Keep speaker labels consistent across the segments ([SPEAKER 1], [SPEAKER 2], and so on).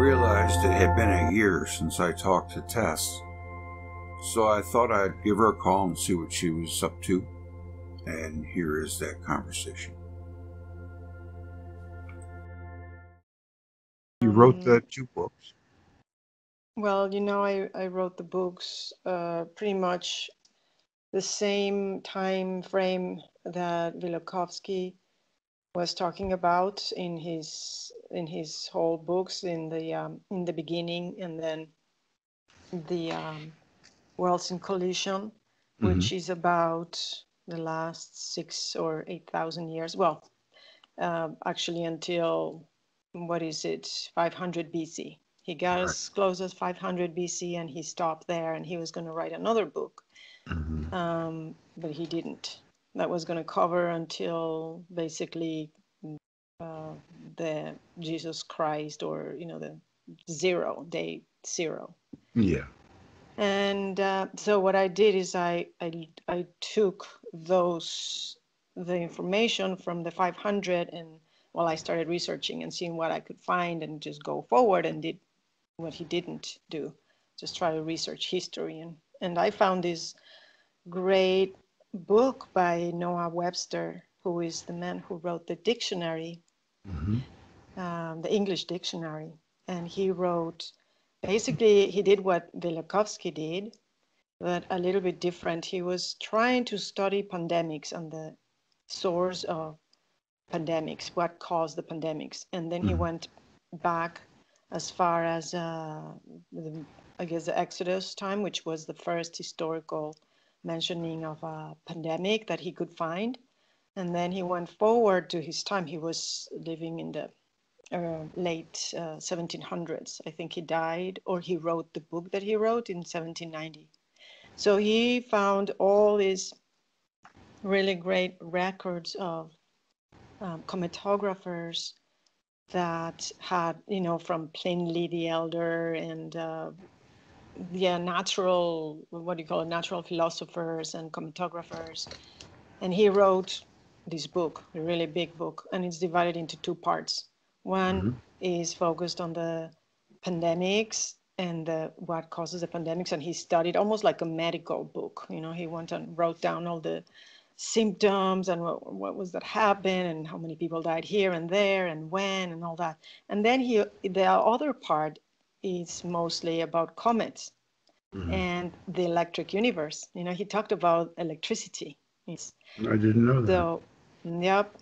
[SPEAKER 1] realized it had been a year since I talked to Tess, so I thought I'd give her a call and see what she was up to, and here is that conversation. You wrote the 2 books?
[SPEAKER 2] Well, you know, I wrote the books pretty much the same time frame that Velikovsky was talking about in his whole books, in the beginning, and then the Worlds in Collision, which is about the last 6,000 or 8,000 years. Well, actually until, what is it, 500 BC. He got as close as 500 BC and he stopped there, and he was going to write another book, but he didn't. That was going to cover until basically the Jesus Christ, or the day zero.
[SPEAKER 1] Yeah.
[SPEAKER 2] And so what I did is I took the information from the 500, and I started researching and seeing what I could find, and just go forward and did what he didn't do, just try to research history. And I found this great book by Noah Webster, who is the man who wrote the dictionary, the English dictionary. And he wrote, basically, he did what Velikovsky did, but a little bit different. He was trying to study pandemics and the source of pandemics, what caused the pandemics. And then he went back as far as, I guess, the Exodus time, which was the first historical mentioning of a pandemic that he could find. And then he went forward to his time. He was living in the late 1700s. I think he died, or he wrote the book that he wrote in 1790. So he found all these really great records of cometographers that had, from Pliny the Elder and natural philosophers and cometographers. And he wrote this book, a really big book, and it's divided into 2 parts. One is focused on the pandemics and what causes the pandemics, and he studied almost like a medical book. He went and wrote down all the symptoms and what was that happened, and how many people died here and there and when and all that. And then the other part is mostly about comets and the electric universe. He talked about electricity.
[SPEAKER 1] I didn't know that.
[SPEAKER 2] So, yep.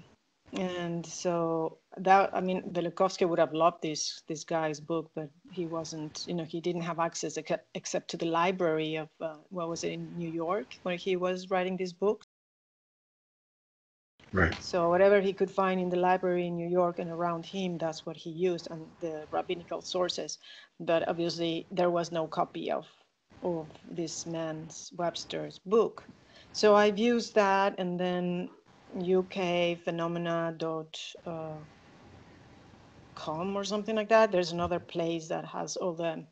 [SPEAKER 2] And so Velikovsky would have loved this guy's book, but he wasn't, he didn't have access except to the library of, in New York, where he was writing this book.
[SPEAKER 1] Right.
[SPEAKER 2] So whatever he could find in the library in New York and around him, that's what he used, and the rabbinical sources. But obviously there was no copy of this man's Webster's book. So I've used that, and then ukphenomena.com or something like that. There's another place that has all the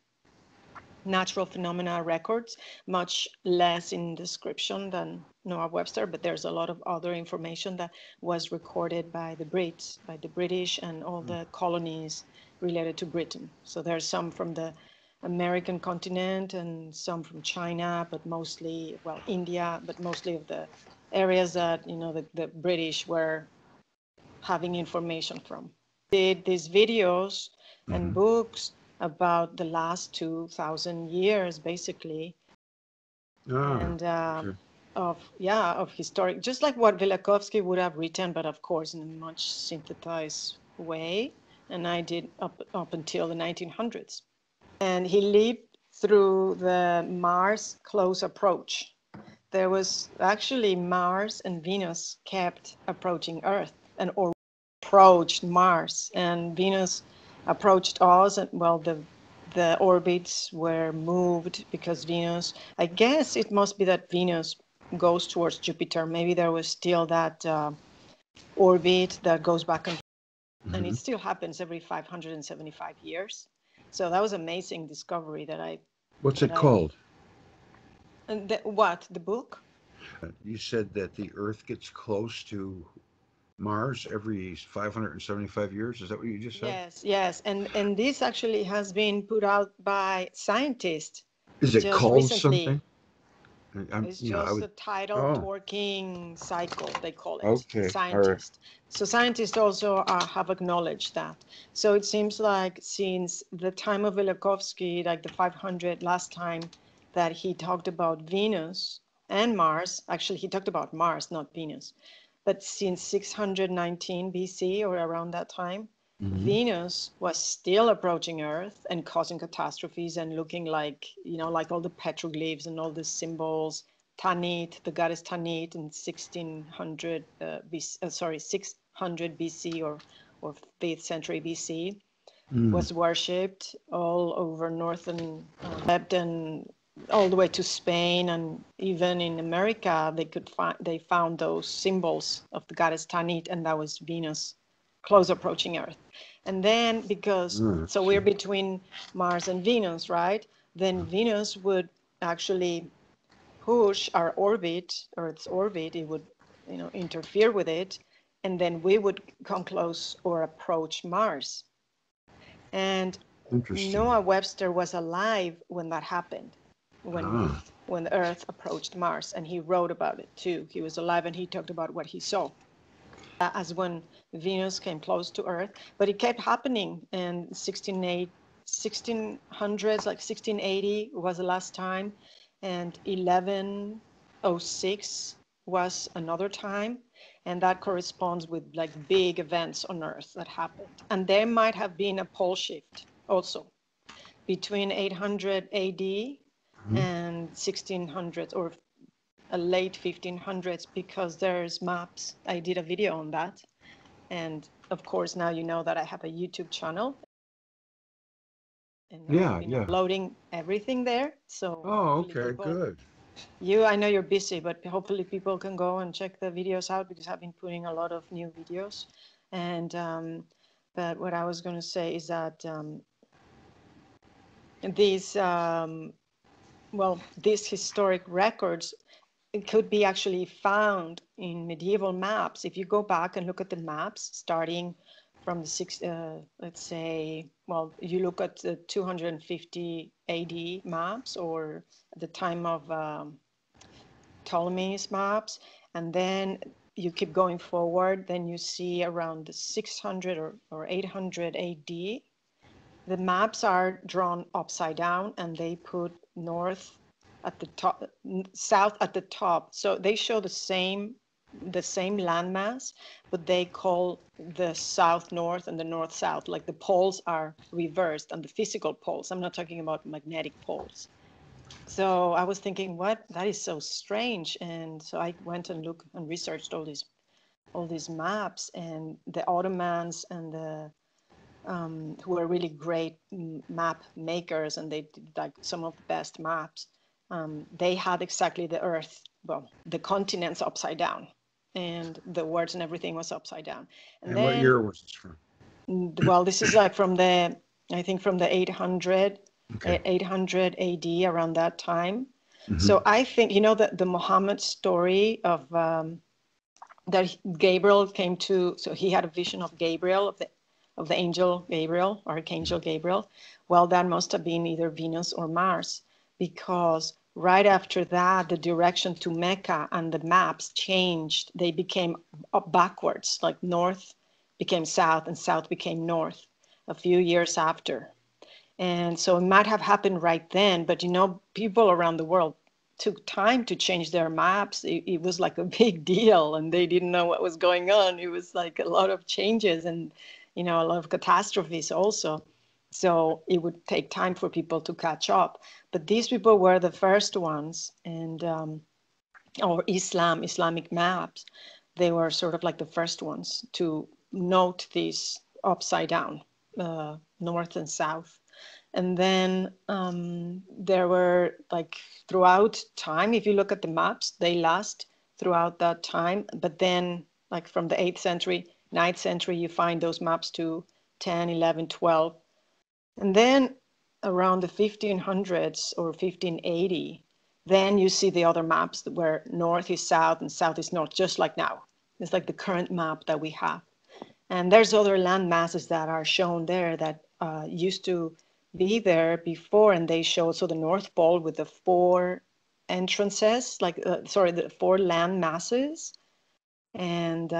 [SPEAKER 2] natural phenomena records, much less in description than Noah Webster, but there's a lot of other information that was recorded by the British and all the colonies related to Britain. So there's some from the American continent and some from China, but mostly, India, but mostly of the areas that, the British were having information from. Did these videos and books about the last 2,000 years, basically, and of historic, just like what Velikovsky would have written, but of course in a much synthesized way. And I did up until the 1900s. And he lived through the Mars close approach. There was actually Mars and Venus kept approaching Earth, or approached Mars, and Venus approached us, and the orbits were moved because Venus, I guess it must be that Venus goes towards Jupiter. Maybe there was still that orbit that goes back and it still happens every 575 years. So that was an amazing discovery that I.
[SPEAKER 1] What's it called?
[SPEAKER 2] And the book?
[SPEAKER 1] You said that the Earth gets close to Mars every 575 years. Is that what you just said?
[SPEAKER 2] Yes, yes. And this actually has been put out by scientists
[SPEAKER 1] Is it
[SPEAKER 2] just
[SPEAKER 1] called
[SPEAKER 2] recently.
[SPEAKER 1] something?
[SPEAKER 2] It's
[SPEAKER 1] I
[SPEAKER 2] just
[SPEAKER 1] would.
[SPEAKER 2] a tidal
[SPEAKER 1] Oh,
[SPEAKER 2] torquing cycle, they call it,
[SPEAKER 1] okay. All right.
[SPEAKER 2] scientists. So scientists also have acknowledged that. So it seems like since the time of Velikovsky, like the 500 last time that he talked about Venus and Mars, actually he talked about Mars, not Venus, but since 619 BC or around that time,
[SPEAKER 1] Hmm.
[SPEAKER 2] Venus was still approaching Earth and causing catastrophes and looking like, like all the petroglyphs and all the symbols. Tanit, the goddess Tanit in 1600 600 BC or 5th century BC
[SPEAKER 1] Mm.
[SPEAKER 2] was worshipped all over northern Egypt and all the way to Spain, and even in America they found those symbols of the goddess Tanit, and that was Venus close approaching Earth. And then so we're between Mars and Venus, right? Then Venus would actually push our orbit, Earth's orbit, it would, interfere with it, and then we would come close or approach Mars. And
[SPEAKER 1] Interesting.
[SPEAKER 2] Noah Webster was alive when that happened, when
[SPEAKER 1] Ah,
[SPEAKER 2] when the Earth approached Mars, and he wrote about it too. He was alive and he talked about what he saw as when Venus came close to Earth. But it kept happening in 1600s, like 1680 was the last time, and 1106 was another time. And that corresponds with like big events on Earth that happened. And there might have been a pole shift also between 800 AD
[SPEAKER 1] mhm.
[SPEAKER 2] and 1600s or late 1500s, because there's maps. I did a video on that. And of course, now you know that I have a YouTube channel and I've
[SPEAKER 1] Yeah,
[SPEAKER 2] been
[SPEAKER 1] yeah.
[SPEAKER 2] uploading everything there. So
[SPEAKER 1] Oh,
[SPEAKER 2] hopefully
[SPEAKER 1] okay,
[SPEAKER 2] people,
[SPEAKER 1] good.
[SPEAKER 2] I know you're busy, but hopefully people can go and check the videos out, because I've been putting a lot of new videos. And, but what I was going to say is that these, these historic records, it could be actually found in medieval maps. If you go back and look at the maps, starting from the let's say, you look at the 250 AD maps, or at the time of Ptolemy's maps, and then you keep going forward, then you see around 600 or 800 AD, the maps are drawn upside down and they put north at the top, south at the top. So they show the same landmass, but they call the south north and the north south, like the poles are reversed, and the physical poles. I'm not talking about magnetic poles. So I was thinking, what? That is so strange. And so I went and looked and researched all these maps, and the Ottomans and the who are really great map makers, and they did like some of the best maps. They had exactly the Earth, the continents upside down, and the words and everything was upside down. And
[SPEAKER 1] And what
[SPEAKER 2] then,
[SPEAKER 1] year was this from?
[SPEAKER 2] this is like I think from the 800,
[SPEAKER 1] Okay.
[SPEAKER 2] 800 AD, around that time.
[SPEAKER 1] Hmm.
[SPEAKER 2] So I think, that the Muhammad story of that Gabriel came to, so he had a vision of Gabriel, of the angel Gabriel, Archangel Gabriel. Well, that must have been either Venus or Mars, because right after that, the direction to Mecca and the maps changed. They became up backwards, like north became south and south became north a few years after. And so it might have happened right then, but people around the world took time to change their maps. It was like a big deal, and they didn't know what was going on. It was like a lot of changes and, a lot of catastrophes also. So it would take time for people to catch up. But these people were the first ones, and or Islamic maps, they were sort of like the first ones to note these upside down, north and south. And then there were like throughout time, if you look at the maps, they last throughout that time. But then like from the 8th century, 9th century, you find those maps to 10, 11, 12. And then around the 1500s or 1580, then you see the other maps where north is south and south is north, just like now. It's like the current map that we have. And there's other land masses that are shown there that used to be there before, and they show, so the North Pole with the four entrances, the four land masses, and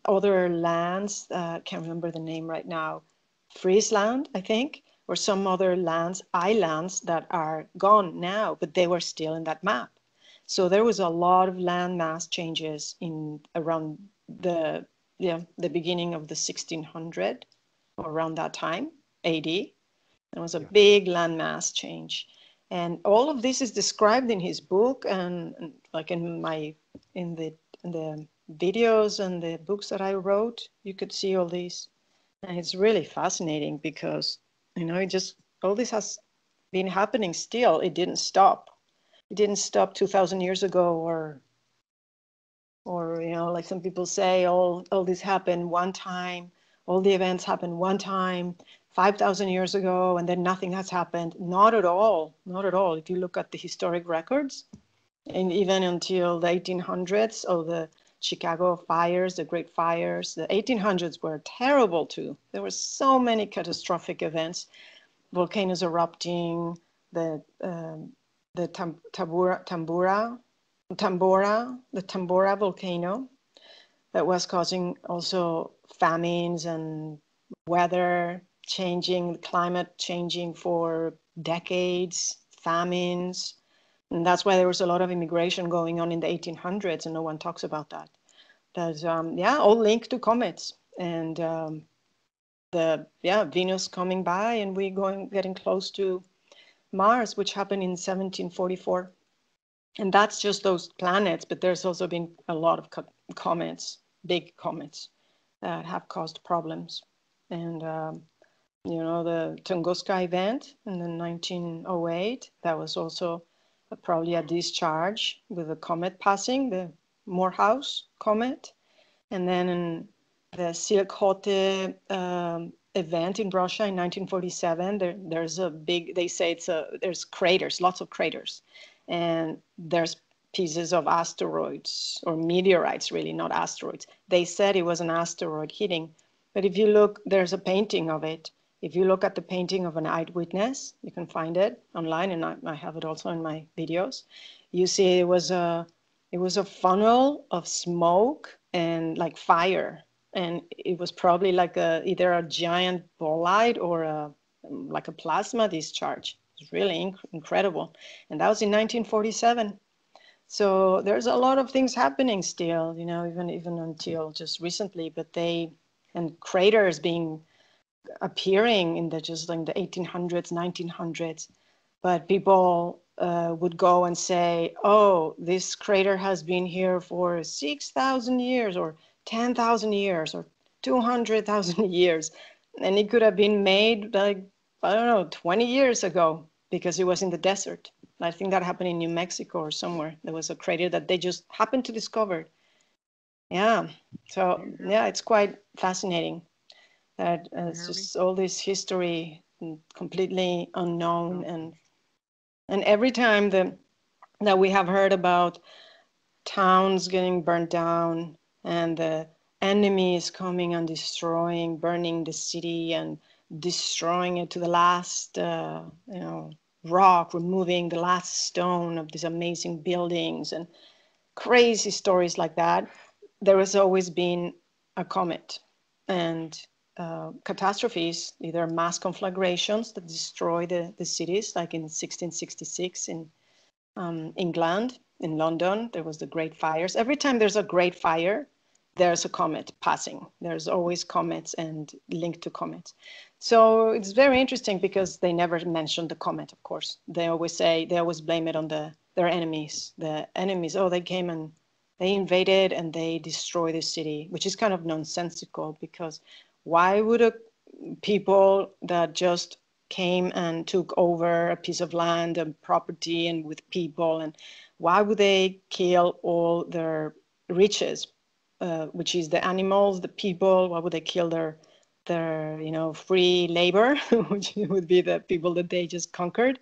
[SPEAKER 2] other lands, can't remember the name right now, Friesland, I think, or some other lands, islands that are gone now, but they were still in that map. So there was a lot of land mass changes in around the beginning of the 1600, or around that time, AD. There was a big landmass change. And all of this is described in his book, and like in the videos and the books that I wrote, you could see all these. And it's really fascinating because, all this has been happening still. It didn't stop. It didn't stop 2,000 years ago, or like some people say, all this happened one time, all the events happened one time, 5,000 years ago, and then nothing has happened. Not at all, not at all. If you look at the historic records, and even until the 1800s, the Chicago fires, the Great Fires, the 1800s were terrible too. There were so many catastrophic events, volcanoes erupting, the Tambora volcano that was causing also famines and weather changing, climate changing for decades, famines. And that's why there was a lot of immigration going on in the 1800s, and no one talks about that. That's, all linked to comets. And Venus coming by, and getting close to Mars, which happened in 1744. And that's just those planets, but there's also been a lot of comets, big comets, that have caused problems. And, the Tunguska event in the 1908, that was also probably a discharge with a comet passing, the Morehouse comet. And then in the Silk-Hote event in Russia in 1947, there's a big, they say there's craters, lots of craters. And there's pieces of asteroids, or meteorites, really, not asteroids. They said it was an asteroid hitting. But if you look, there's a painting of it. If you look at the painting of an eyewitness, you can find it online, and I have it also in my videos. You see it was a funnel of smoke and like fire. And it was probably like either a giant bolide or like a plasma discharge. It's really incredible. And that was in 1947. So there's a lot of things happening still, even until just recently, and craters appearing in the 1800s, 1900s. But people would go and say, oh, this crater has been here for 6,000 years or 10,000 years or 200,000 years. And it could have been made like, I don't know, 20 years ago, because it was in the desert. I think that happened in New Mexico or somewhere. There was a crater that they just happened to discover. Yeah. So, it's quite fascinating that it's just all this history completely unknown. And every time that we have heard about towns getting burnt down and the enemies coming and burning the city and destroying it to the last, rock, removing the last stone of these amazing buildings and crazy stories like that, there has always been a comet and catastrophes, either mass conflagrations that destroy the cities, like in 1666 in England, in London, there was the Great Fires. Every time there's a great fire, there's a comet passing. There's always comets and linked to comets. So it's very interesting because they never mention the comet, of course. They always blame it on their enemies. The enemies, they came and they invaded and they destroyed the city, which is kind of nonsensical, because why would people that just came and took over a piece of land and property and with people, and why would they kill all their riches, which is the animals, the people? Why would they kill their free labor, which would be the people that they just conquered?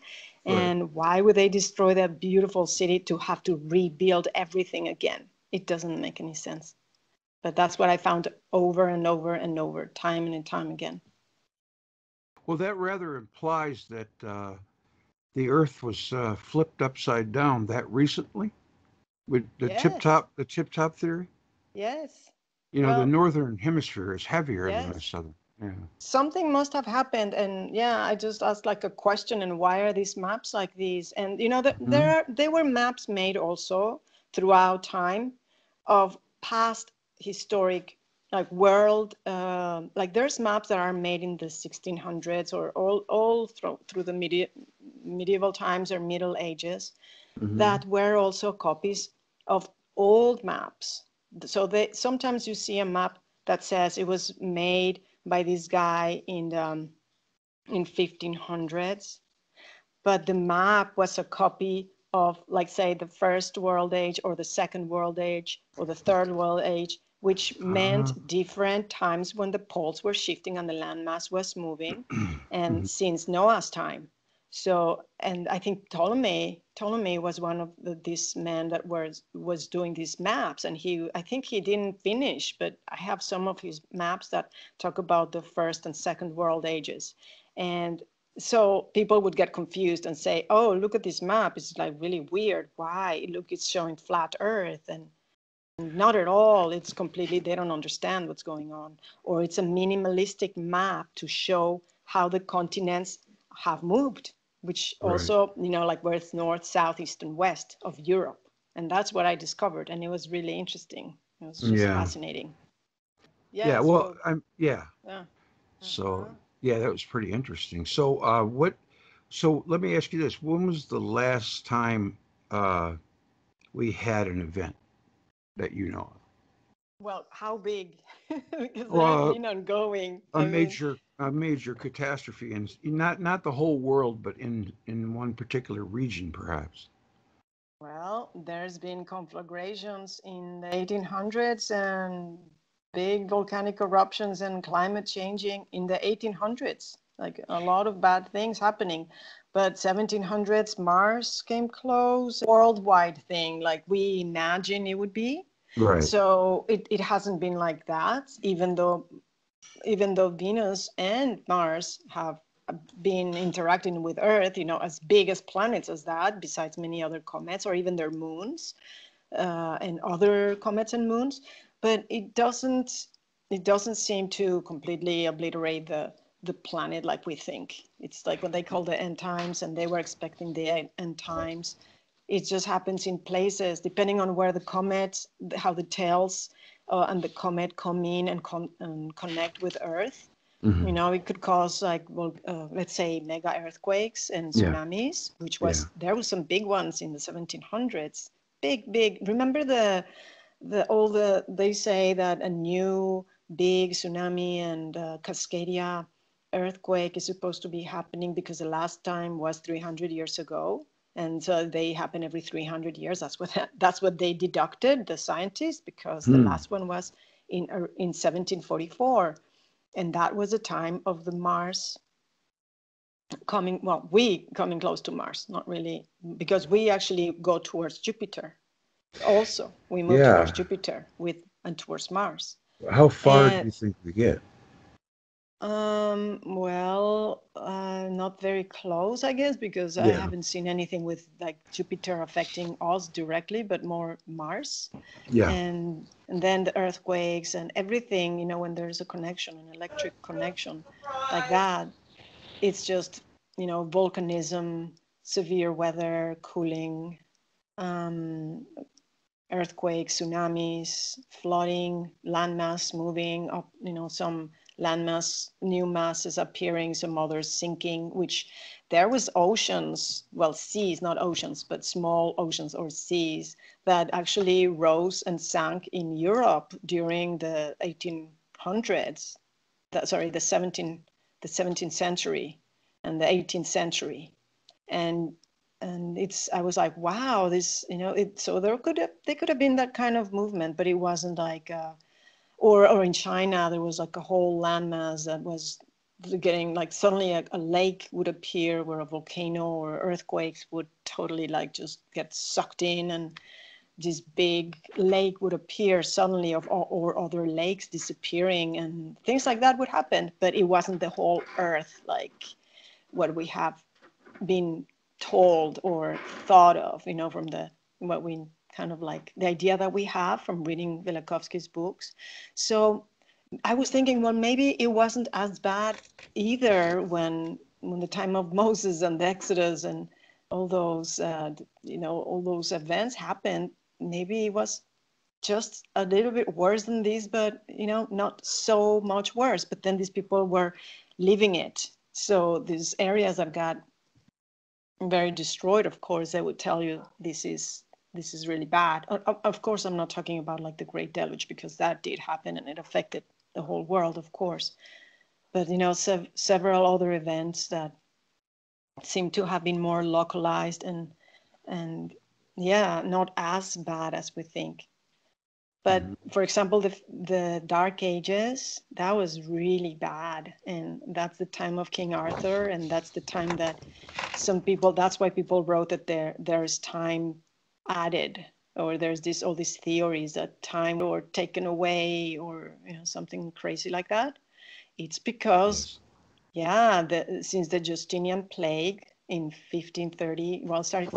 [SPEAKER 2] Right. And why would they destroy that beautiful city to have to rebuild everything again? It doesn't make any sense. But that's what I found over and over and over, time and time again.
[SPEAKER 1] Well, that rather implies that the Earth was flipped upside down that recently with
[SPEAKER 2] Yes,
[SPEAKER 1] the tip top theory.
[SPEAKER 2] yes.
[SPEAKER 1] You know, the
[SPEAKER 2] Well,
[SPEAKER 1] northern hemisphere is heavier than the
[SPEAKER 2] yes.
[SPEAKER 1] southern. Yeah.
[SPEAKER 2] Something must have happened, and yeah, I just asked like a question, and why are these maps like these? And you know,
[SPEAKER 1] Hmm.
[SPEAKER 2] there were maps made also throughout time of past historic like world like there's maps that are made in the 1600s or all through the medieval times or Middle Ages
[SPEAKER 1] Hmm.
[SPEAKER 2] that were also copies of old maps. So they sometimes you see a map that says it was made by this guy in 1500s, but the map was a copy of, like, say, the First World Age or the Second World Age or the Third World Age, which meant
[SPEAKER 1] Uh,
[SPEAKER 2] different times when the poles were shifting and the landmass was moving, and
[SPEAKER 1] mhm.
[SPEAKER 2] since Noah's time. So, and I think Ptolemy was one of these men that was doing these maps, and I think he didn't finish, but I have some of his maps that talk about the First and Second World Ages, and so people would get confused and say, oh, look at this map, it's like really weird, why, look, it's showing flat earth, and not at all, it's completely, they don't understand what's going on, or it's a minimalistic map to show how the continents have moved, which
[SPEAKER 1] Right.
[SPEAKER 2] also, you know, like where's north, south, east, and west of Europe. And that's what I discovered, and it was really interesting. It was just
[SPEAKER 1] Yeah.
[SPEAKER 2] fascinating. Yeah,
[SPEAKER 1] Yeah. Well,
[SPEAKER 2] so
[SPEAKER 1] yeah.
[SPEAKER 2] yeah.
[SPEAKER 1] So
[SPEAKER 2] Uh-huh.
[SPEAKER 1] yeah, that was pretty interesting. So what? So let me ask you this: when was the last time uh, we had an event that you know of?
[SPEAKER 2] Well, how big? Because they've
[SPEAKER 1] Well,
[SPEAKER 2] been ongoing.
[SPEAKER 1] a
[SPEAKER 2] I mean,
[SPEAKER 1] major catastrophe, and not the whole world, but in one particular region, perhaps.
[SPEAKER 2] well, there's been conflagrations in the 1800s and big volcanic eruptions and climate changing in the 1800s. Like a lot of bad things happening. But 1700s, Mars came close, worldwide thing like we imagine it would be.
[SPEAKER 1] Right.
[SPEAKER 2] So it hasn't been like that, even though Venus and Mars have been interacting with Earth, you know, as big as planets as that, besides many other comets or even their moons and other comets and moons, but it doesn't seem to completely obliterate the planet like we think. It's like what they call the end times, and they were expecting the end times. It just happens in places depending on where the comet, how the tails and the comet come in and connect with Earth. You
[SPEAKER 1] Hmm.
[SPEAKER 2] know, it could cause like, well, let's say mega earthquakes and
[SPEAKER 1] Yeah.
[SPEAKER 2] tsunamis, which
[SPEAKER 1] Yeah.
[SPEAKER 2] was there were some big ones in the 1700s. Big. Remember all they say that a new big tsunami and Cascadia earthquake is supposed to be happening because the last time was 300 years ago, and so they happen every 300 years. That's what they deducted, the scientists, because the
[SPEAKER 1] Hmm.
[SPEAKER 2] last one was in 1744, and that was the time of the Mars we coming close to Mars, not really, because we actually go towards Jupiter. Also, we move towards
[SPEAKER 1] Yeah.
[SPEAKER 2] Jupiter and towards Mars.
[SPEAKER 1] How far do
[SPEAKER 2] And
[SPEAKER 1] you think we get?
[SPEAKER 2] well, not very close, I guess, because I
[SPEAKER 1] Yeah.
[SPEAKER 2] haven't seen anything with like Jupiter affecting us directly, but more Mars.
[SPEAKER 1] Yeah.
[SPEAKER 2] And then the earthquakes and everything, you know, when there's a connection, an electric connection like that, it's just, you know, volcanism, severe weather, cooling, um, earthquakes, tsunamis, flooding, landmass moving up, you know, some landmass, new masses appearing, some others sinking, which there was oceans, well, seas, not oceans, but small oceans or seas that actually rose and sank in Europe during the 1800s, the 17th century and the 18th century. And it's I was like, wow, this, you know, it so they could have been that kind of movement, but it wasn't like or in China there was like a whole landmass that was getting like suddenly a lake would appear where a volcano or earthquakes would totally like just get sucked in, and this big lake would appear suddenly, or other lakes disappearing, and things like that would happen. But it wasn't the whole Earth like what we have been told or thought of, from what we kind of like the idea that we have from reading Velikovsky's books. So I was thinking, well, maybe it wasn't as bad either when the time of Moses and the Exodus and all those, all those events happened. Maybe it was just a little bit worse than this, but, not so much worse. But then these people were living it. So these areas that got very destroyed, of course, they would tell you this is really bad. Of course, I'm not talking about like the Great Deluge, because that did happen and it affected the whole world, of course. But, several other events that seem to have been more localized and yeah, not as bad as we think. But for example, the Dark Ages, that was really bad. And that's the time of King Arthur. And that's the time that that's why people wrote that there's time added, or there's all these theories that time or taken away, or something crazy like that. It's because, since the Justinian plague in 1530, well, it started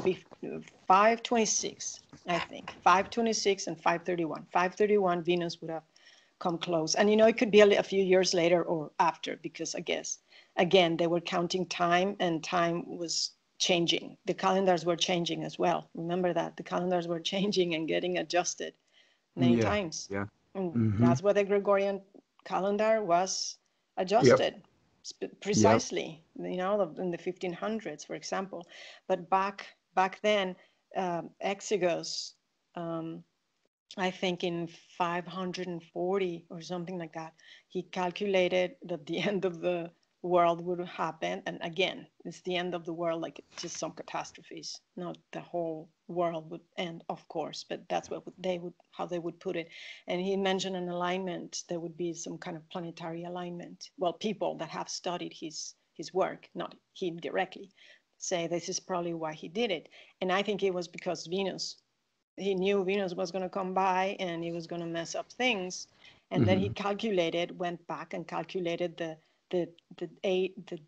[SPEAKER 2] 526, I think, 526 and 531. 531, Venus would have come close. And, it could be a few years later or after, because I guess, again, they were counting time, and time was changing. The calendars were changing as well. Remember that the calendars were changing and getting adjusted many times.
[SPEAKER 1] Yeah.
[SPEAKER 2] And that's why the Gregorian calendar was adjusted precisely, in the 1500s, for example. But back then, Exodus, I think in 540 or something like that, he calculated that the end of the world would happen. And again, it's the end of the world, like just some catastrophes, not the whole world would end, of course, but that's how they would put it. And he mentioned an alignment. There would be some kind of planetary alignment. Well, people that have studied his work, not him directly, say this is probably why he did it. And I think it was because he knew Venus was going to come by and he was going to mess up things. And then he went back and calculated the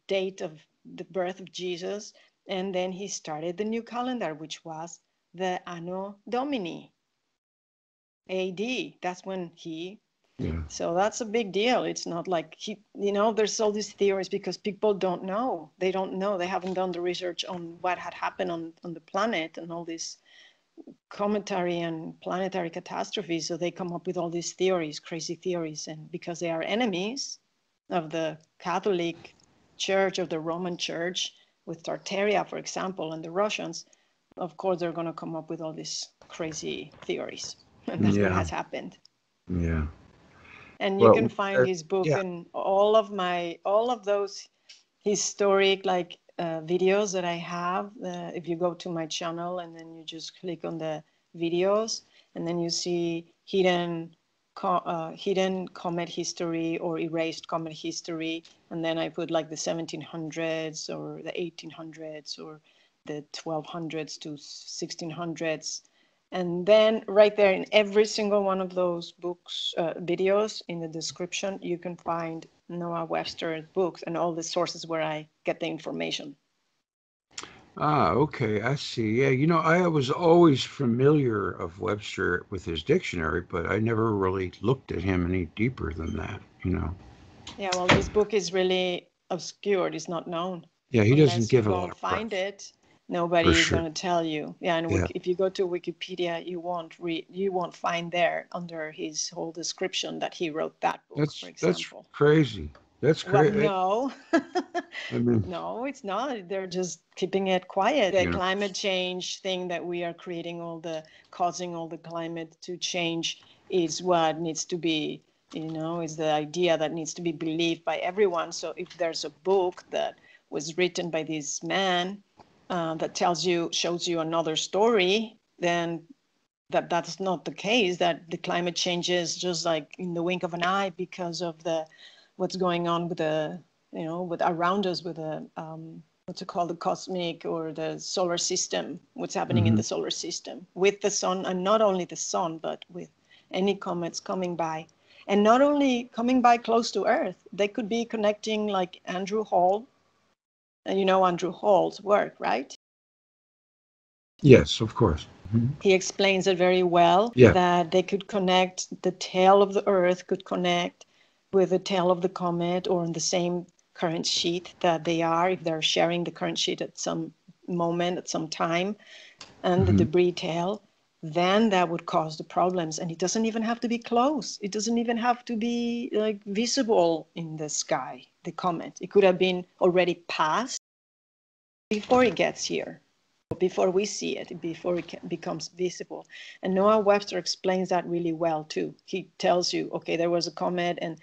[SPEAKER 2] date of the birth of Jesus. And then he started the new calendar, which was the Anno Domini, AD. That's when so that's a big deal. It's not like there's all these theories because people don't know. They don't know. They haven't done the research on what had happened on the planet and all this cometary and planetary catastrophes. So they come up with all these theories, crazy theories. And because they are enemies of the Catholic Church, of the Roman Church, with Tartaria, for example, and the Russians, of course, they're going to come up with all these crazy theories. And that's what has happened.
[SPEAKER 1] Yeah.
[SPEAKER 2] And you can find his book in all of those historic videos that I have. If you go to my channel and then you just click on the videos, and then you see hidden comet history or erased comet history, and then I put like the 1700s or the 1800s or the 1200s to 1600s. And then right there in every single one of those books, videos, in the description, you can find Noah Webster's books and all the sources where I get the information.
[SPEAKER 1] Ah, okay, I see. Yeah, I was always familiar of Webster with his dictionary, but I never really looked at him any deeper than that.
[SPEAKER 2] Yeah, well, this book is really obscured. It's not known.
[SPEAKER 1] Yeah, he doesn't
[SPEAKER 2] Unless you
[SPEAKER 1] give a
[SPEAKER 2] go
[SPEAKER 1] lot
[SPEAKER 2] and
[SPEAKER 1] of
[SPEAKER 2] find
[SPEAKER 1] press.
[SPEAKER 2] it, nobody is going to tell you. Yeah, and if you go to Wikipedia, you won't find there under his whole description that he wrote that book, for example.
[SPEAKER 1] That's crazy. That's crazy.
[SPEAKER 2] Well, no.
[SPEAKER 1] I mean,
[SPEAKER 2] no, it's not. They're just keeping it quiet. The climate change thing that we are causing all the climate to change is what needs to be, is the idea that needs to be believed by everyone. So if there's a book that was written by this man that shows you another story, then that's not the case, that the climate changes just like in the wink of an eye because of what's going on with with around us with the what's it called, the cosmic or the solar system, what's happening in the solar system with the sun, and not only the sun, but with any comets coming by. And not only coming by close to Earth, they could be connecting like Andrew Hall. And you know Andrew Hall's work, right?
[SPEAKER 1] Yes, of course.
[SPEAKER 2] He explains it very well,
[SPEAKER 1] Yeah.
[SPEAKER 2] that they could connect, the tail of the Earth could connect with the tail of the comet, or in the same current sheet that they are, if they're sharing the current sheet at some moment, at some time, and the debris tail, then that would cause the problems. And it doesn't even have to be close. It doesn't even have to be like visible in the sky, the comet. It could have been already passed before it gets here, before we see it, before it becomes visible. And Noah Webster explains that really well too. He tells you, okay, there was a comet, and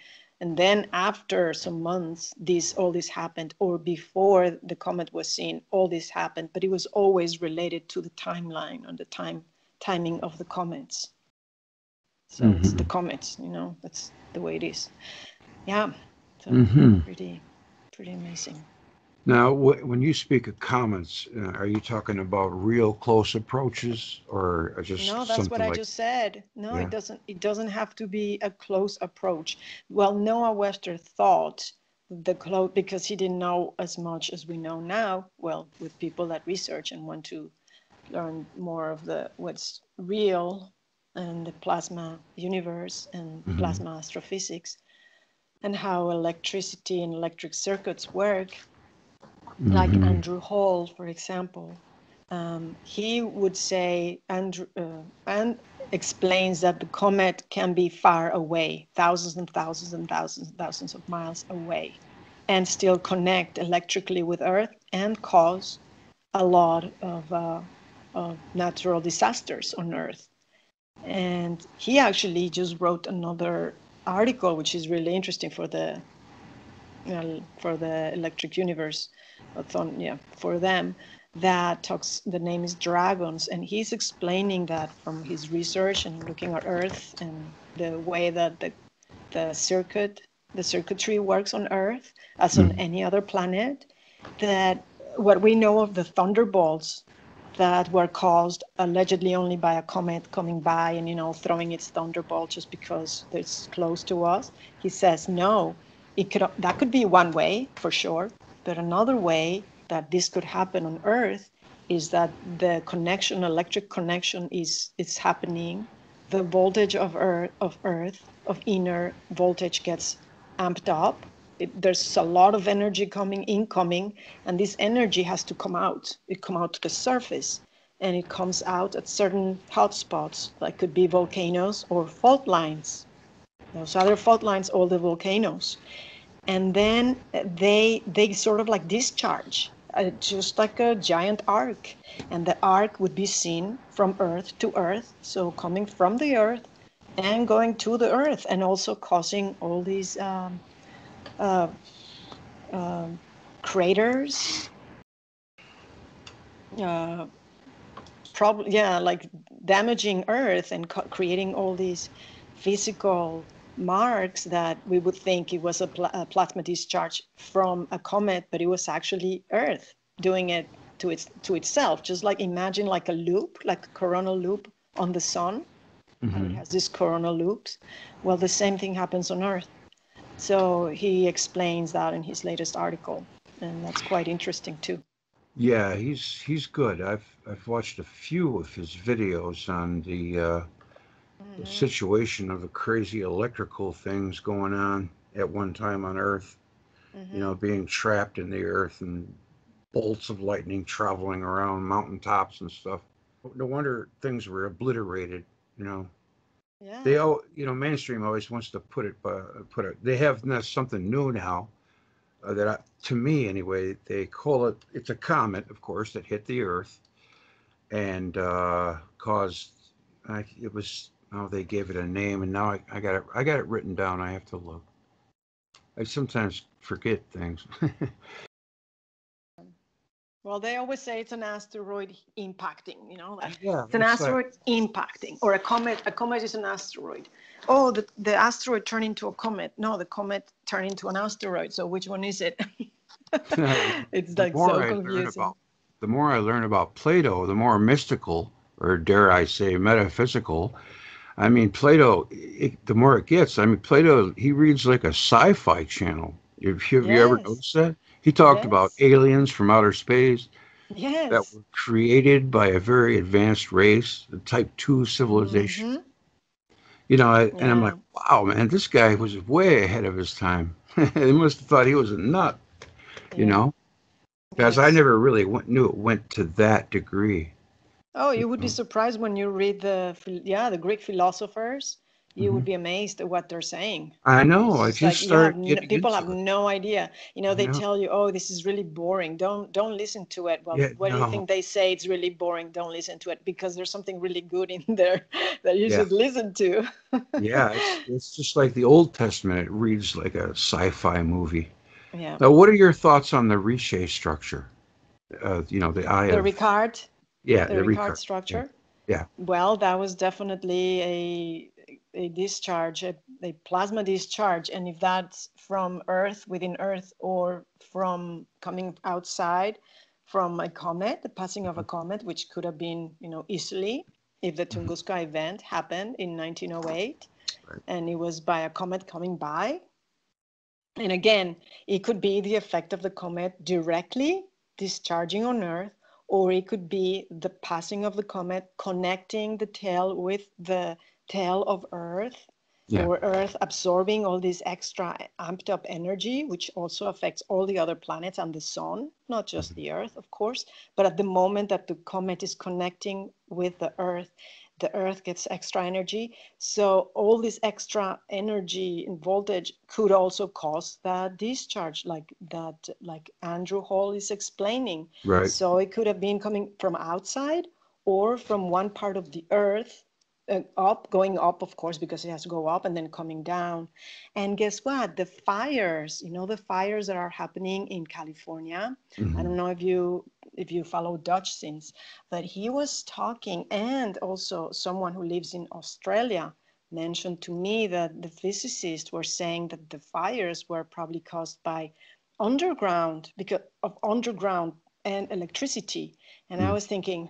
[SPEAKER 2] then after some months, all this happened, or before the comet was seen, all this happened, but it was always related to the timeline, on the timing of the comets. So it's the comets, that's the way it is. Yeah, so pretty amazing.
[SPEAKER 1] Now, when you speak of comets, are you talking about real close approaches, or just
[SPEAKER 2] No, that's what
[SPEAKER 1] something
[SPEAKER 2] I
[SPEAKER 1] like?
[SPEAKER 2] just said. No,
[SPEAKER 1] Yeah.
[SPEAKER 2] it doesn't have to be a close approach. Well, Noah Webster thought because he didn't know as much as we know now, well, with people that research and want to learn more of what's real and the plasma universe and plasma astrophysics and how electricity and electric circuits work. Like Andrew Hall, for example, he would say, and explains that the comet can be far away, thousands and thousands and thousands and thousands of miles away, and still connect electrically with Earth and cause a lot of natural disasters on Earth. And he actually just wrote another article, which is really interesting for the electric universe, for them, that talks, the name is Dragons, and he's explaining that from his research and looking at Earth and the way that the circuitry works on Earth as on any other planet, that what we know of the thunderbolts that were caused allegedly only by a comet coming by and throwing its thunderbolt just because it's close to us. He says no, that could be one way for sure, but another way that this could happen on Earth is that the connection, electric connection, is happening. The voltage of Earth, of inner voltage, gets amped up. There's a lot of energy incoming, and this energy has to come out. It comes out to the surface, and it comes out at certain hotspots, like could be volcanoes or fault lines. Those other fault lines, all the volcanoes. And then they sort of like discharge, just like a giant arc. And the arc would be seen from Earth to Earth, so coming from the Earth and going to the Earth, and also causing all these craters, like damaging Earth and creating all these physical marks that we would think it was a plasma discharge from a comet, but it was actually Earth doing it to itself. Just like imagine like a loop, like a coronal loop on the sun, how it has these coronal loops. Well, the same thing happens on Earth. So he explains that in his latest article, and that's quite interesting too.
[SPEAKER 1] Yeah, he's good. I've watched a few of his videos on the situation of the crazy electrical things going on at one time on Earth. Being trapped in the Earth and bolts of lightning traveling around mountaintops and stuff. No wonder things were obliterated. You know,
[SPEAKER 2] Yeah.
[SPEAKER 1] they all mainstream always wants to put it. They have something new now to me anyway. They call it. It's a comet, of course, that hit the Earth and caused. It was. Oh, they gave it a name, and now I got it. I got it written down. I have to look. I sometimes forget things.
[SPEAKER 2] Well, they always say it's an asteroid impacting, like
[SPEAKER 1] Yeah,
[SPEAKER 2] it's an
[SPEAKER 1] it's like
[SPEAKER 2] asteroid impacting, or a comet. A comet is an asteroid. Oh, the asteroid turned into a comet. No, the comet turned into an asteroid. So which one is it? It's
[SPEAKER 1] The
[SPEAKER 2] like
[SPEAKER 1] more
[SPEAKER 2] so
[SPEAKER 1] I learn
[SPEAKER 2] confusing.
[SPEAKER 1] about the more I learn about Plato, the more mystical, or dare I say metaphysical. I mean, Plato, the more it gets. I mean, Plato, he reads like a sci-fi channel. Have you ever
[SPEAKER 2] Yes,
[SPEAKER 1] noticed that? He talked about
[SPEAKER 2] yes,
[SPEAKER 1] aliens from outer space that
[SPEAKER 2] yes.
[SPEAKER 1] were created by a very advanced race, the Type 2 civilization.
[SPEAKER 2] Mm-hmm.
[SPEAKER 1] And I'm like,
[SPEAKER 2] Yeah,
[SPEAKER 1] wow, man, this guy was way ahead of his time. They must have thought he was a nut, you
[SPEAKER 2] yeah,
[SPEAKER 1] know, because I
[SPEAKER 2] yes.
[SPEAKER 1] never really knew it went to that degree.
[SPEAKER 2] Oh,
[SPEAKER 1] You
[SPEAKER 2] you would be
[SPEAKER 1] know?
[SPEAKER 2] surprised when you read the Greek philosophers. You would
[SPEAKER 1] Mhm.
[SPEAKER 2] be amazed at what they're saying.
[SPEAKER 1] I know.
[SPEAKER 2] It's
[SPEAKER 1] I
[SPEAKER 2] just like
[SPEAKER 1] just
[SPEAKER 2] you have
[SPEAKER 1] started
[SPEAKER 2] no,
[SPEAKER 1] getting
[SPEAKER 2] people have
[SPEAKER 1] into it.
[SPEAKER 2] no idea.
[SPEAKER 1] I
[SPEAKER 2] They
[SPEAKER 1] know.
[SPEAKER 2] tell you, "Oh, this is really boring. Don't listen to it." Well,
[SPEAKER 1] Yeah,
[SPEAKER 2] what do you
[SPEAKER 1] no.
[SPEAKER 2] think they say? It's really boring. Don't listen to it because there's something really good in there that you
[SPEAKER 1] Yeah.
[SPEAKER 2] should listen to.
[SPEAKER 1] Yeah, it's just like the Old Testament. It reads like a sci-fi movie.
[SPEAKER 2] Yeah.
[SPEAKER 1] Now, what are your thoughts on the Riche structure? The eye
[SPEAKER 2] The
[SPEAKER 1] of,
[SPEAKER 2] Ricard,
[SPEAKER 1] yeah,
[SPEAKER 2] the
[SPEAKER 1] the
[SPEAKER 2] Ricard
[SPEAKER 1] Ricard. Yeah,
[SPEAKER 2] structure.
[SPEAKER 1] yeah.
[SPEAKER 2] Well, that was definitely a discharge, a plasma discharge. And if that's from Earth, within Earth, or from coming outside from a comet, the passing of a comet, which could have been, easily if the
[SPEAKER 1] Mhm.
[SPEAKER 2] Tunguska event happened in 1908
[SPEAKER 1] Right.
[SPEAKER 2] and it was by a comet coming by. And again, it could be the effect of the comet directly discharging on Earth, or it could be the passing of the comet connecting the tail with the tail of Earth,
[SPEAKER 1] Yeah.
[SPEAKER 2] or Earth absorbing all this extra amped up energy, which also affects all the other planets and the sun, not just
[SPEAKER 1] Mhm.
[SPEAKER 2] the Earth, of course. But at the moment that the comet is connecting with the Earth gets extra energy. So all this extra energy and voltage could also cause that discharge, like Andrew Hall is explaining.
[SPEAKER 1] Right.
[SPEAKER 2] So it could have been coming from outside or from one part of the Earth, up, going up, of course, because it has to go up and then coming down. And guess what? The fires, the fires that are happening in California. I
[SPEAKER 1] Hmm.
[SPEAKER 2] don't know if you follow Dutch scenes, but he was talking, and also someone who lives in Australia mentioned to me that the physicists were saying that the fires were probably caused by underground, because of underground and electricity. And I was thinking,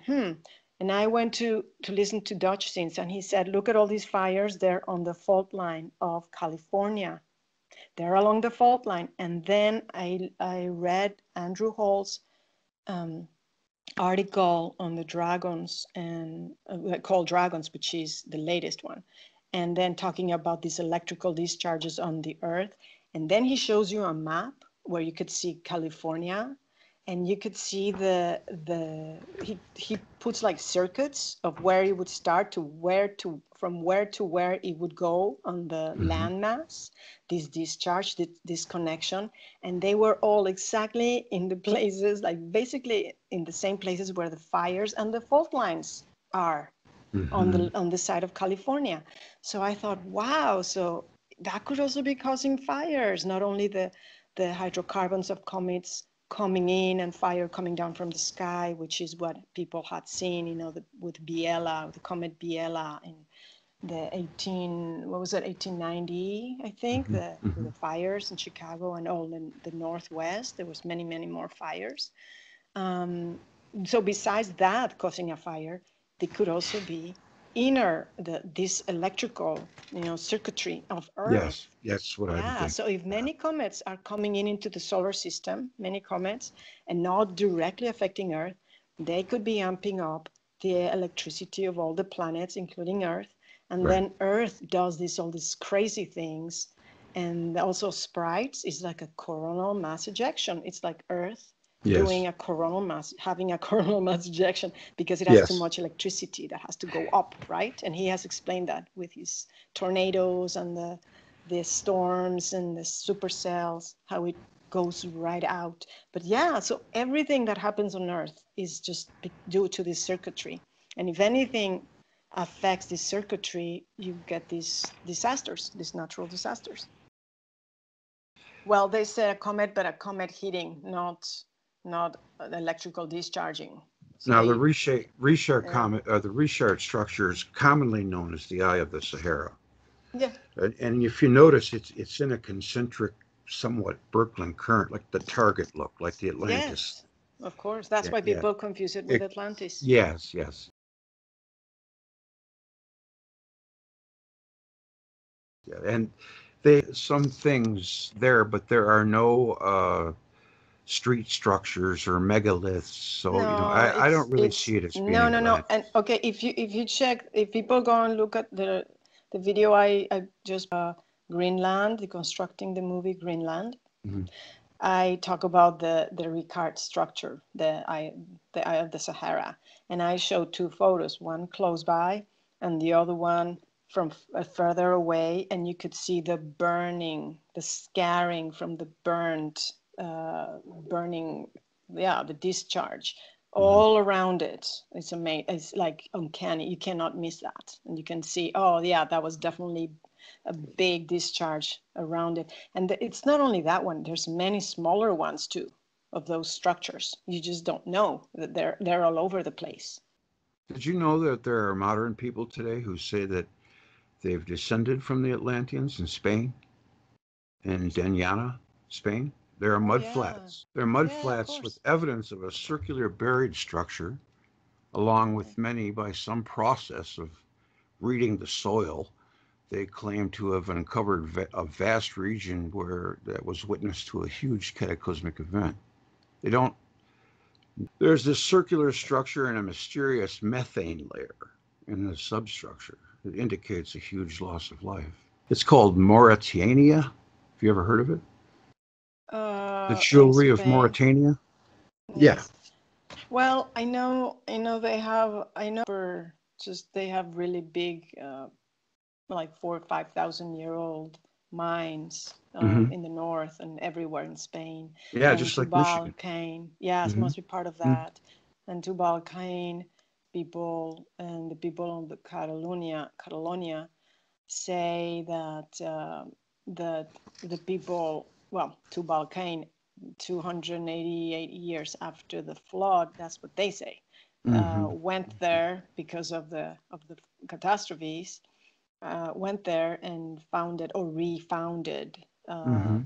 [SPEAKER 2] and I went to listen to Dutch scenes, and he said, look at all these fires, they're on the fault line of California. They're along the fault line. And then I read Andrew Hall's um, article on the dragons, and called Dragons, which is the latest one, and then talking about these electrical discharges on the Earth. And then he shows you a map where you could see California, and you could see he puts like circuits of where it would start to where to from where to where it would go on the
[SPEAKER 1] Hmm.
[SPEAKER 2] landmass, this discharge, this connection. And they were all exactly in the places, like basically in the same places where the fires and the fault lines are on
[SPEAKER 1] Hmm.
[SPEAKER 2] the side of California. So I thought, wow, so that could also be causing fires, not only the hydrocarbons of comets coming in and fire coming down from the sky, which is what people had seen, with Biela, the comet Biela in the 1890, I think,
[SPEAKER 1] Hmm.
[SPEAKER 2] the
[SPEAKER 1] Hmm.
[SPEAKER 2] fires in Chicago and all in the Northwest. There was many, many more fires. Um, so besides that causing a fire, they could also be this electrical, circuitry of
[SPEAKER 1] Yes,
[SPEAKER 2] Earth.
[SPEAKER 1] that's what I'm
[SPEAKER 2] Yeah,
[SPEAKER 1] thinking.
[SPEAKER 2] so if
[SPEAKER 1] Yeah.
[SPEAKER 2] many comets are coming into the solar system, many comets, and not directly affecting Earth, they could be amping up the electricity of all the planets, including Earth. And
[SPEAKER 1] Right.
[SPEAKER 2] then Earth does all these crazy things. And also sprites is like a coronal mass ejection. It's like Earth
[SPEAKER 1] Yes.
[SPEAKER 2] doing a coronal mass, having a coronal mass ejection because it has too
[SPEAKER 1] Yes.
[SPEAKER 2] much electricity that has to go up, right? And he has explained that with his tornadoes and the storms and the supercells, how it goes right out. But yeah, so everything that happens on Earth is just due to this circuitry. And if anything affects this circuitry, you get these disasters, these natural disasters. Well, they say a comet, but a comet hitting, not electrical discharging. So
[SPEAKER 1] Now, the
[SPEAKER 2] they,
[SPEAKER 1] Richard
[SPEAKER 2] yeah,
[SPEAKER 1] comet, the Richard structure is commonly known as the Eye of the Sahara.
[SPEAKER 2] yeah,
[SPEAKER 1] And if you notice, it's in a concentric somewhat Birkeland current, like the target look, like the Atlantis.
[SPEAKER 2] Yes, of course. That's
[SPEAKER 1] Yeah,
[SPEAKER 2] why
[SPEAKER 1] yeah.
[SPEAKER 2] people confuse it with Atlantis.
[SPEAKER 1] Yes, yes. Yeah. And they some things there, but there are no street structures or megaliths. So,
[SPEAKER 2] No,
[SPEAKER 1] I don't really
[SPEAKER 2] it's
[SPEAKER 1] see it as
[SPEAKER 2] no,
[SPEAKER 1] being
[SPEAKER 2] no, no.
[SPEAKER 1] Atlantis.
[SPEAKER 2] And okay, if you check, if people go and look at the video I just Greenland, deconstructing the movie Greenland,
[SPEAKER 1] Mhm.
[SPEAKER 2] I talk about the Ricard structure, the Eye of the Sahara, and I show two photos, one close by and the other one from further away, and you could see the burning, the scarring from the burning, yeah, the discharge
[SPEAKER 1] Mhm.
[SPEAKER 2] all around it. It's amazing. It's like uncanny. You cannot miss that, and you can see, oh yeah, that was definitely a big discharge around it. And it's not only that one, there's many smaller ones too of those structures. You just don't know that they're all over the place.
[SPEAKER 1] Did you know that there are modern people today who say that they've descended from the Atlanteans in Spain, in Danyana, Spain? There are
[SPEAKER 2] Oh
[SPEAKER 1] mud
[SPEAKER 2] yeah.
[SPEAKER 1] flats. There are mud
[SPEAKER 2] Yeah, of
[SPEAKER 1] flats with
[SPEAKER 2] course.
[SPEAKER 1] evidence of a circular buried structure, along
[SPEAKER 2] Yeah.
[SPEAKER 1] with many by some process of reading the soil. They claim to have uncovered a vast region where that was witness to a huge cataclysmic event. They don't. There's this circular structure and a mysterious methane layer in the substructure that indicates a huge loss of life. It's called Mauritania. Have you ever heard of it? The
[SPEAKER 2] In
[SPEAKER 1] chivalry of
[SPEAKER 2] Spain.
[SPEAKER 1] Mauritania? Yeah.
[SPEAKER 2] Yes. Well, I know they have, I know for just they have really big, like 4 or 5 thousand year old mines
[SPEAKER 1] Hmm.
[SPEAKER 2] in the north and everywhere in Spain.
[SPEAKER 1] Yeah,
[SPEAKER 2] And
[SPEAKER 1] just like Michigan.
[SPEAKER 2] Tubal-Cain, yes,
[SPEAKER 1] Hmm.
[SPEAKER 2] must be part of that. And Tubal-Cain people and the people on the Catalonia say that that the people, well, Tubal-Cain, 288 years after the flood, that's what they say,
[SPEAKER 1] Hmm.
[SPEAKER 2] went there because of the catastrophes, went there and founded or refounded
[SPEAKER 1] Hmm.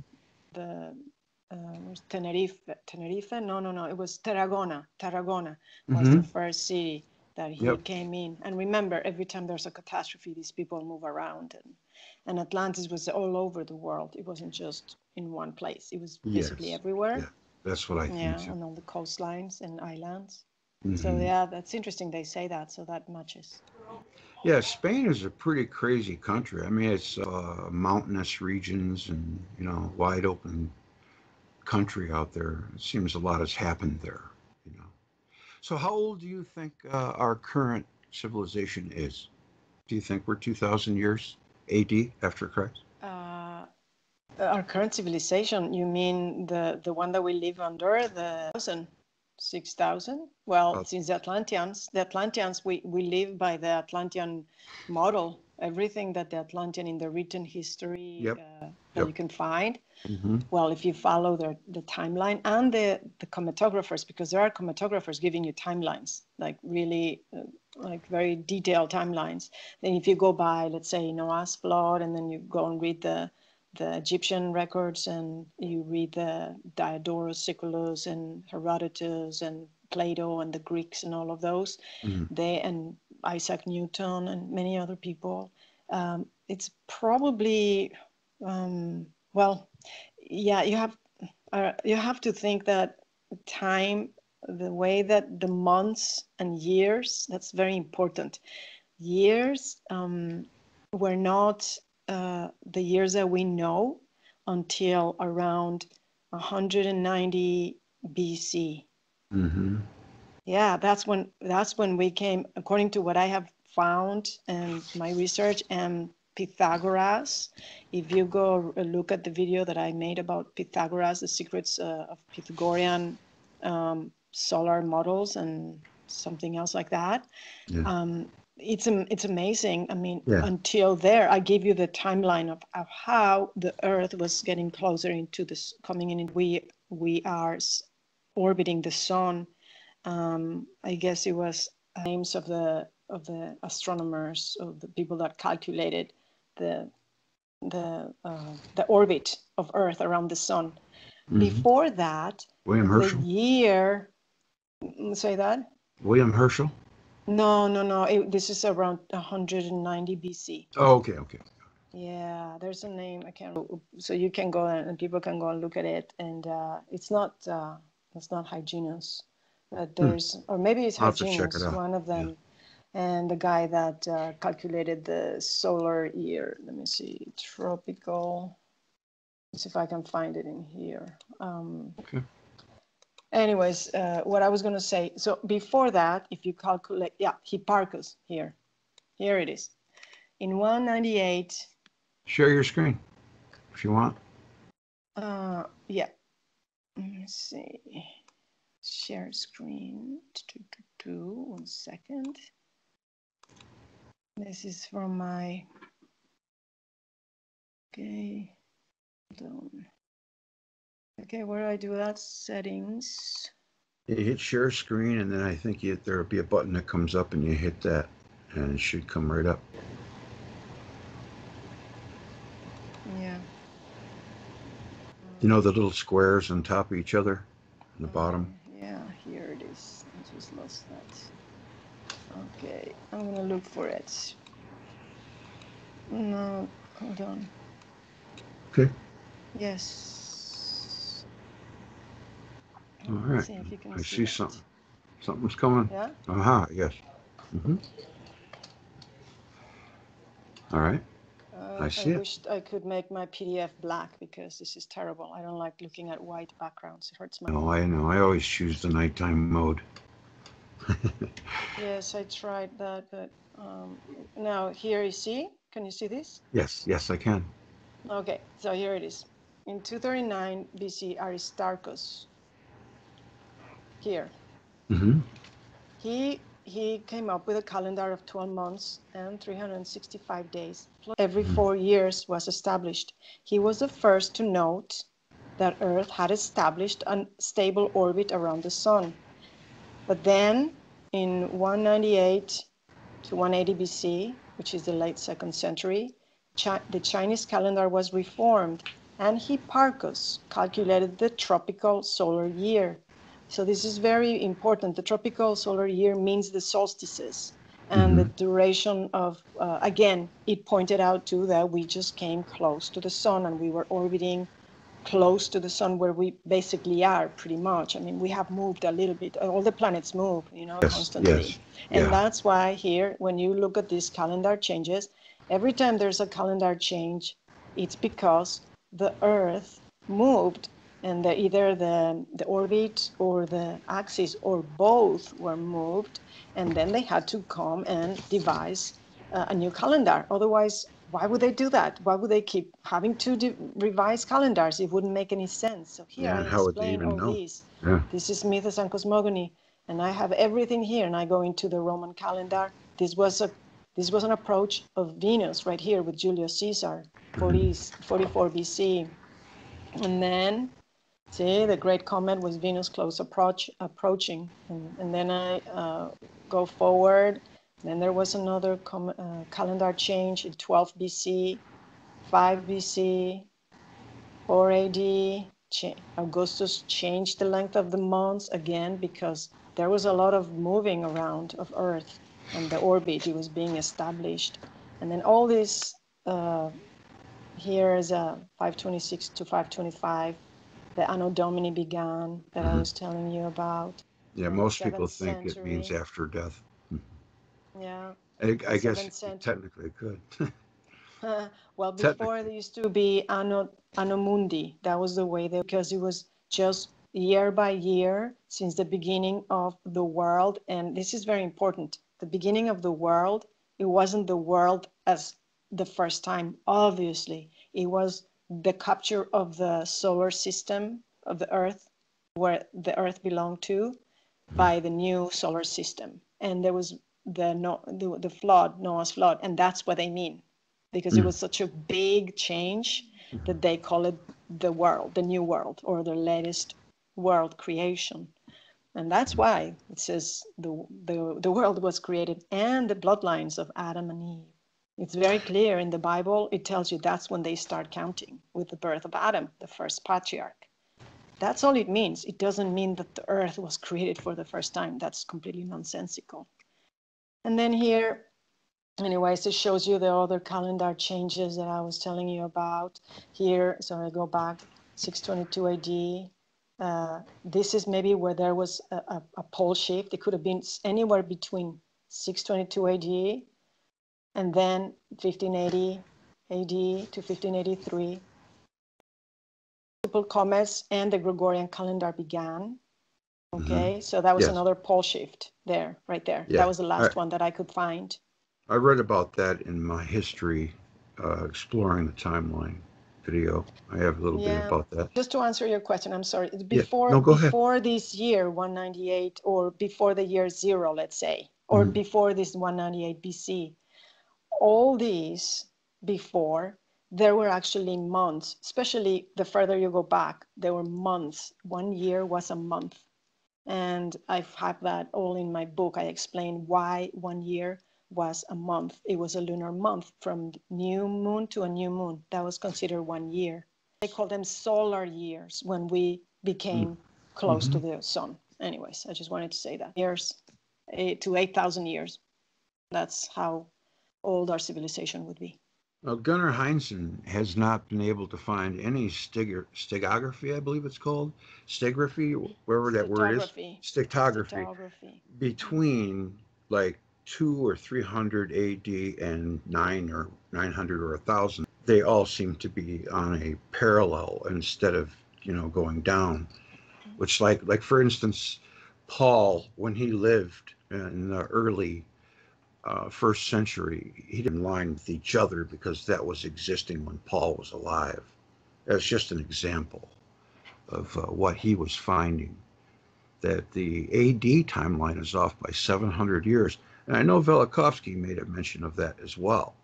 [SPEAKER 2] the was Tenerife? No, no, no. It was Tarragona. Tarragona was the
[SPEAKER 1] Hmm.
[SPEAKER 2] first city that he
[SPEAKER 1] Yep.
[SPEAKER 2] came in. And remember, every time there's a catastrophe, these people move around. And Atlantis was all over the world. It wasn't just in one place. It was basically
[SPEAKER 1] Yes.
[SPEAKER 2] everywhere.
[SPEAKER 1] Yeah. That's what I think
[SPEAKER 2] Yeah,
[SPEAKER 1] too.
[SPEAKER 2] on all the coastlines and islands. So
[SPEAKER 1] Hmm.
[SPEAKER 2] yeah, that's interesting. They say that, so that matches.
[SPEAKER 1] Yeah, Spain is a pretty crazy country. I mean, it's mountainous regions and, wide open country out there. It seems a lot has happened there, you know. So, how old do you think our current civilization is? Do you think we're 2,000 years AD after Christ?
[SPEAKER 2] Uh, our current civilization, you mean the one that we live under, the 6,000? Well,
[SPEAKER 1] Uh,
[SPEAKER 2] since the Atlanteans, we live by the Atlantean model. Everything that the Atlantean in the written history
[SPEAKER 1] yep,
[SPEAKER 2] that
[SPEAKER 1] yep.
[SPEAKER 2] you can find,
[SPEAKER 1] Hmm.
[SPEAKER 2] well, if you follow the timeline and the chromatographers, because there are chromatographers giving you timelines, like really like very detailed timelines. Then if you go by, let's say, Noah's flood, and then you go and read the Egyptian records, and you read the Diodorus Siculus and Herodotus and Plato and the Greeks and all of those,
[SPEAKER 1] Hmm.
[SPEAKER 2] they and Isaac Newton and many other people, it's probably well, yeah, you have to think that time, the way that the months and years, that's very important. Years were not the years that we know until around 190 BC.
[SPEAKER 1] Hmm.
[SPEAKER 2] Yeah, that's when we came, according to what I have found and my research, and Pythagoras. If you go look at the video that I made about Pythagoras, the secrets of Pythagorean solar models and something else like that,
[SPEAKER 1] Yeah,
[SPEAKER 2] it's amazing. I mean,
[SPEAKER 1] yeah.
[SPEAKER 2] until there, I gave you the timeline of how the Earth was getting closer into this, coming in. We are orbiting the sun. I guess it was names of the astronomers, of the people that calculated the the orbit of Earth around the sun. Before that,
[SPEAKER 1] William
[SPEAKER 2] the
[SPEAKER 1] Herschel?
[SPEAKER 2] year, say that?
[SPEAKER 1] William Herschel?
[SPEAKER 2] No. This is around 190 BC.
[SPEAKER 1] Oh, okay.
[SPEAKER 2] Yeah, there's a name I can't. So you can go and people can go and look at it, and it's not Hyginus, but there's, or maybe it's
[SPEAKER 1] I'll have to check it
[SPEAKER 2] Hyginus,
[SPEAKER 1] out.
[SPEAKER 2] one of them, and the guy that calculated the solar year. Let me see, tropical. Let's see if I can find it in here.
[SPEAKER 1] Okay.
[SPEAKER 2] Anyways, what I was going to say. So before that, if you calculate, yeah, Hipparchus here. Here it is. In 198.
[SPEAKER 1] Share your screen if you want.
[SPEAKER 2] Yeah. Let me see. Share screen. 1 second. This is from my. Okay. Hold on. Okay, where do I do that? Settings.
[SPEAKER 1] You hit share screen, and then I think there'll be a button that comes up, and you hit that, and it should come right up.
[SPEAKER 2] Yeah.
[SPEAKER 1] You know the little squares on top of each other, on the bottom?
[SPEAKER 2] Yeah, here it is. I just lost that. Okay, I'm gonna look for it. No, hold on.
[SPEAKER 1] Okay.
[SPEAKER 2] Yes.
[SPEAKER 1] All
[SPEAKER 2] Let's
[SPEAKER 1] right.
[SPEAKER 2] see if you can
[SPEAKER 1] I
[SPEAKER 2] see
[SPEAKER 1] see
[SPEAKER 2] that.
[SPEAKER 1] something. Something's coming.
[SPEAKER 2] Yeah.
[SPEAKER 1] Aha, yes. All right. I see
[SPEAKER 2] I
[SPEAKER 1] it.
[SPEAKER 2] wished I could make my PDF black because this is terrible. I don't like looking at white backgrounds. It hurts my.
[SPEAKER 1] No, I know. I always choose the nighttime mode.
[SPEAKER 2] Yes, I tried that, but now here you see. Can you see this?
[SPEAKER 1] Yes, I can.
[SPEAKER 2] Okay, so here it is. In 239 BC, Aristarchus. Here. He came up with a calendar of 12 months and 365 days. Every 4 years was established. He was the first to note that Earth had established a stable orbit around the sun. But then in 198 to 180 BC, which is the late 2nd century, the Chinese calendar was reformed, and Hipparchus calculated the tropical solar year. So this is very important. The tropical solar year means the solstices and the duration of, again, it pointed out too that we just came close to the sun and we were orbiting close to the sun where we basically are pretty much. I mean, we have moved a little bit. All the planets move, constantly.
[SPEAKER 1] Yes.
[SPEAKER 2] And
[SPEAKER 1] Yeah.
[SPEAKER 2] that's why here, when you look at these calendar changes, every time there's a calendar change, it's because the Earth moved, and either the orbit or the axis or both were moved, and then they had to come and devise a new calendar. Otherwise, why would they do that? Why would they keep having to revise calendars? It wouldn't make any sense. So here
[SPEAKER 1] Yeah,
[SPEAKER 2] I
[SPEAKER 1] and how would they
[SPEAKER 2] explain
[SPEAKER 1] even
[SPEAKER 2] all
[SPEAKER 1] know?
[SPEAKER 2] these.
[SPEAKER 1] Yeah.
[SPEAKER 2] This is Mythos and Cosmogony, and I have everything here. And I go into the Roman calendar. This was an approach of Venus right here with Julius Caesar, 44 BC, and then see the great comet was Venus close approaching, and then I go forward. Then there was another calendar change in 12 BC, 5 BC, 4 AD. Augustus changed the length of the months again because there was a lot of moving around of Earth and the orbit. It was being established. And then all this, here is 526 to 525. The Anno Domini began that I was telling you about.
[SPEAKER 1] Yeah,
[SPEAKER 2] In the
[SPEAKER 1] most people
[SPEAKER 2] 7th
[SPEAKER 1] think it means
[SPEAKER 2] century.
[SPEAKER 1] after death.
[SPEAKER 2] Yeah.
[SPEAKER 1] I guess
[SPEAKER 2] 7th century.
[SPEAKER 1] technically it could.
[SPEAKER 2] Well, before
[SPEAKER 1] Technically.
[SPEAKER 2] there used to be Anno Mundi. That was the way because it was just year by year since the beginning of the world. And this is very important. The beginning of the world, it wasn't the world as the first time, obviously. It was the capture of the solar system of the Earth, where the Earth belonged to, by the new solar system. And there was the flood, Noah's flood, and that's what they mean, because it was such a big change that they call it the world, the new world, or the latest world creation. And that's why it says the world was created and the bloodlines of Adam and Eve. It's very clear in the Bible. It tells you that's when they start counting, with the birth of Adam, the first patriarch. That's all it means. It doesn't mean that the earth was created for the first time. That's completely nonsensical. And then here, anyways, it shows you the other calendar changes that I was telling you about here. So I go back 622 AD. This is maybe where there was a pole shift. It could have been anywhere between 622 AD and then 1580 AD to 1583. Multiple comets and the Gregorian calendar began. Okay, so that was
[SPEAKER 1] Yes.
[SPEAKER 2] another pole shift there, right there.
[SPEAKER 1] Yeah.
[SPEAKER 2] That was the last one that I could find.
[SPEAKER 1] I read about that in my history, exploring the timeline video. I have a little bit about that.
[SPEAKER 2] Just to answer your question, I'm sorry.
[SPEAKER 1] Yeah. No, go ahead.
[SPEAKER 2] Before this year, 198, or before the year 0, let's say, or before this 198 BC, all these before, there were actually months, especially the further you go back, there were months. 1 year was a month. And I have that all in my book. I explain why 1 year was a month. It was a lunar month from new moon to a new moon. That was considered 1 year. They call them solar years when we became close to the sun. Anyways, I just wanted to say that. Years to 8,000 years. That's how old our civilization would be.
[SPEAKER 1] Well, Gunnar Heinzen has not been able to find any stegography, I believe it's called, stegraphy, wherever that word is, stegography, between like 200 or 300 AD and 9 or 900 or 1,000. They all seem to be on a parallel instead of, going down. Which, like for instance, Paul, when he lived in the early first century, he didn't line with each other because that was existing when Paul was alive. That's just an example of what he was finding, that the AD timeline is off by 700 years. And I know Velikovsky made a mention of that as well.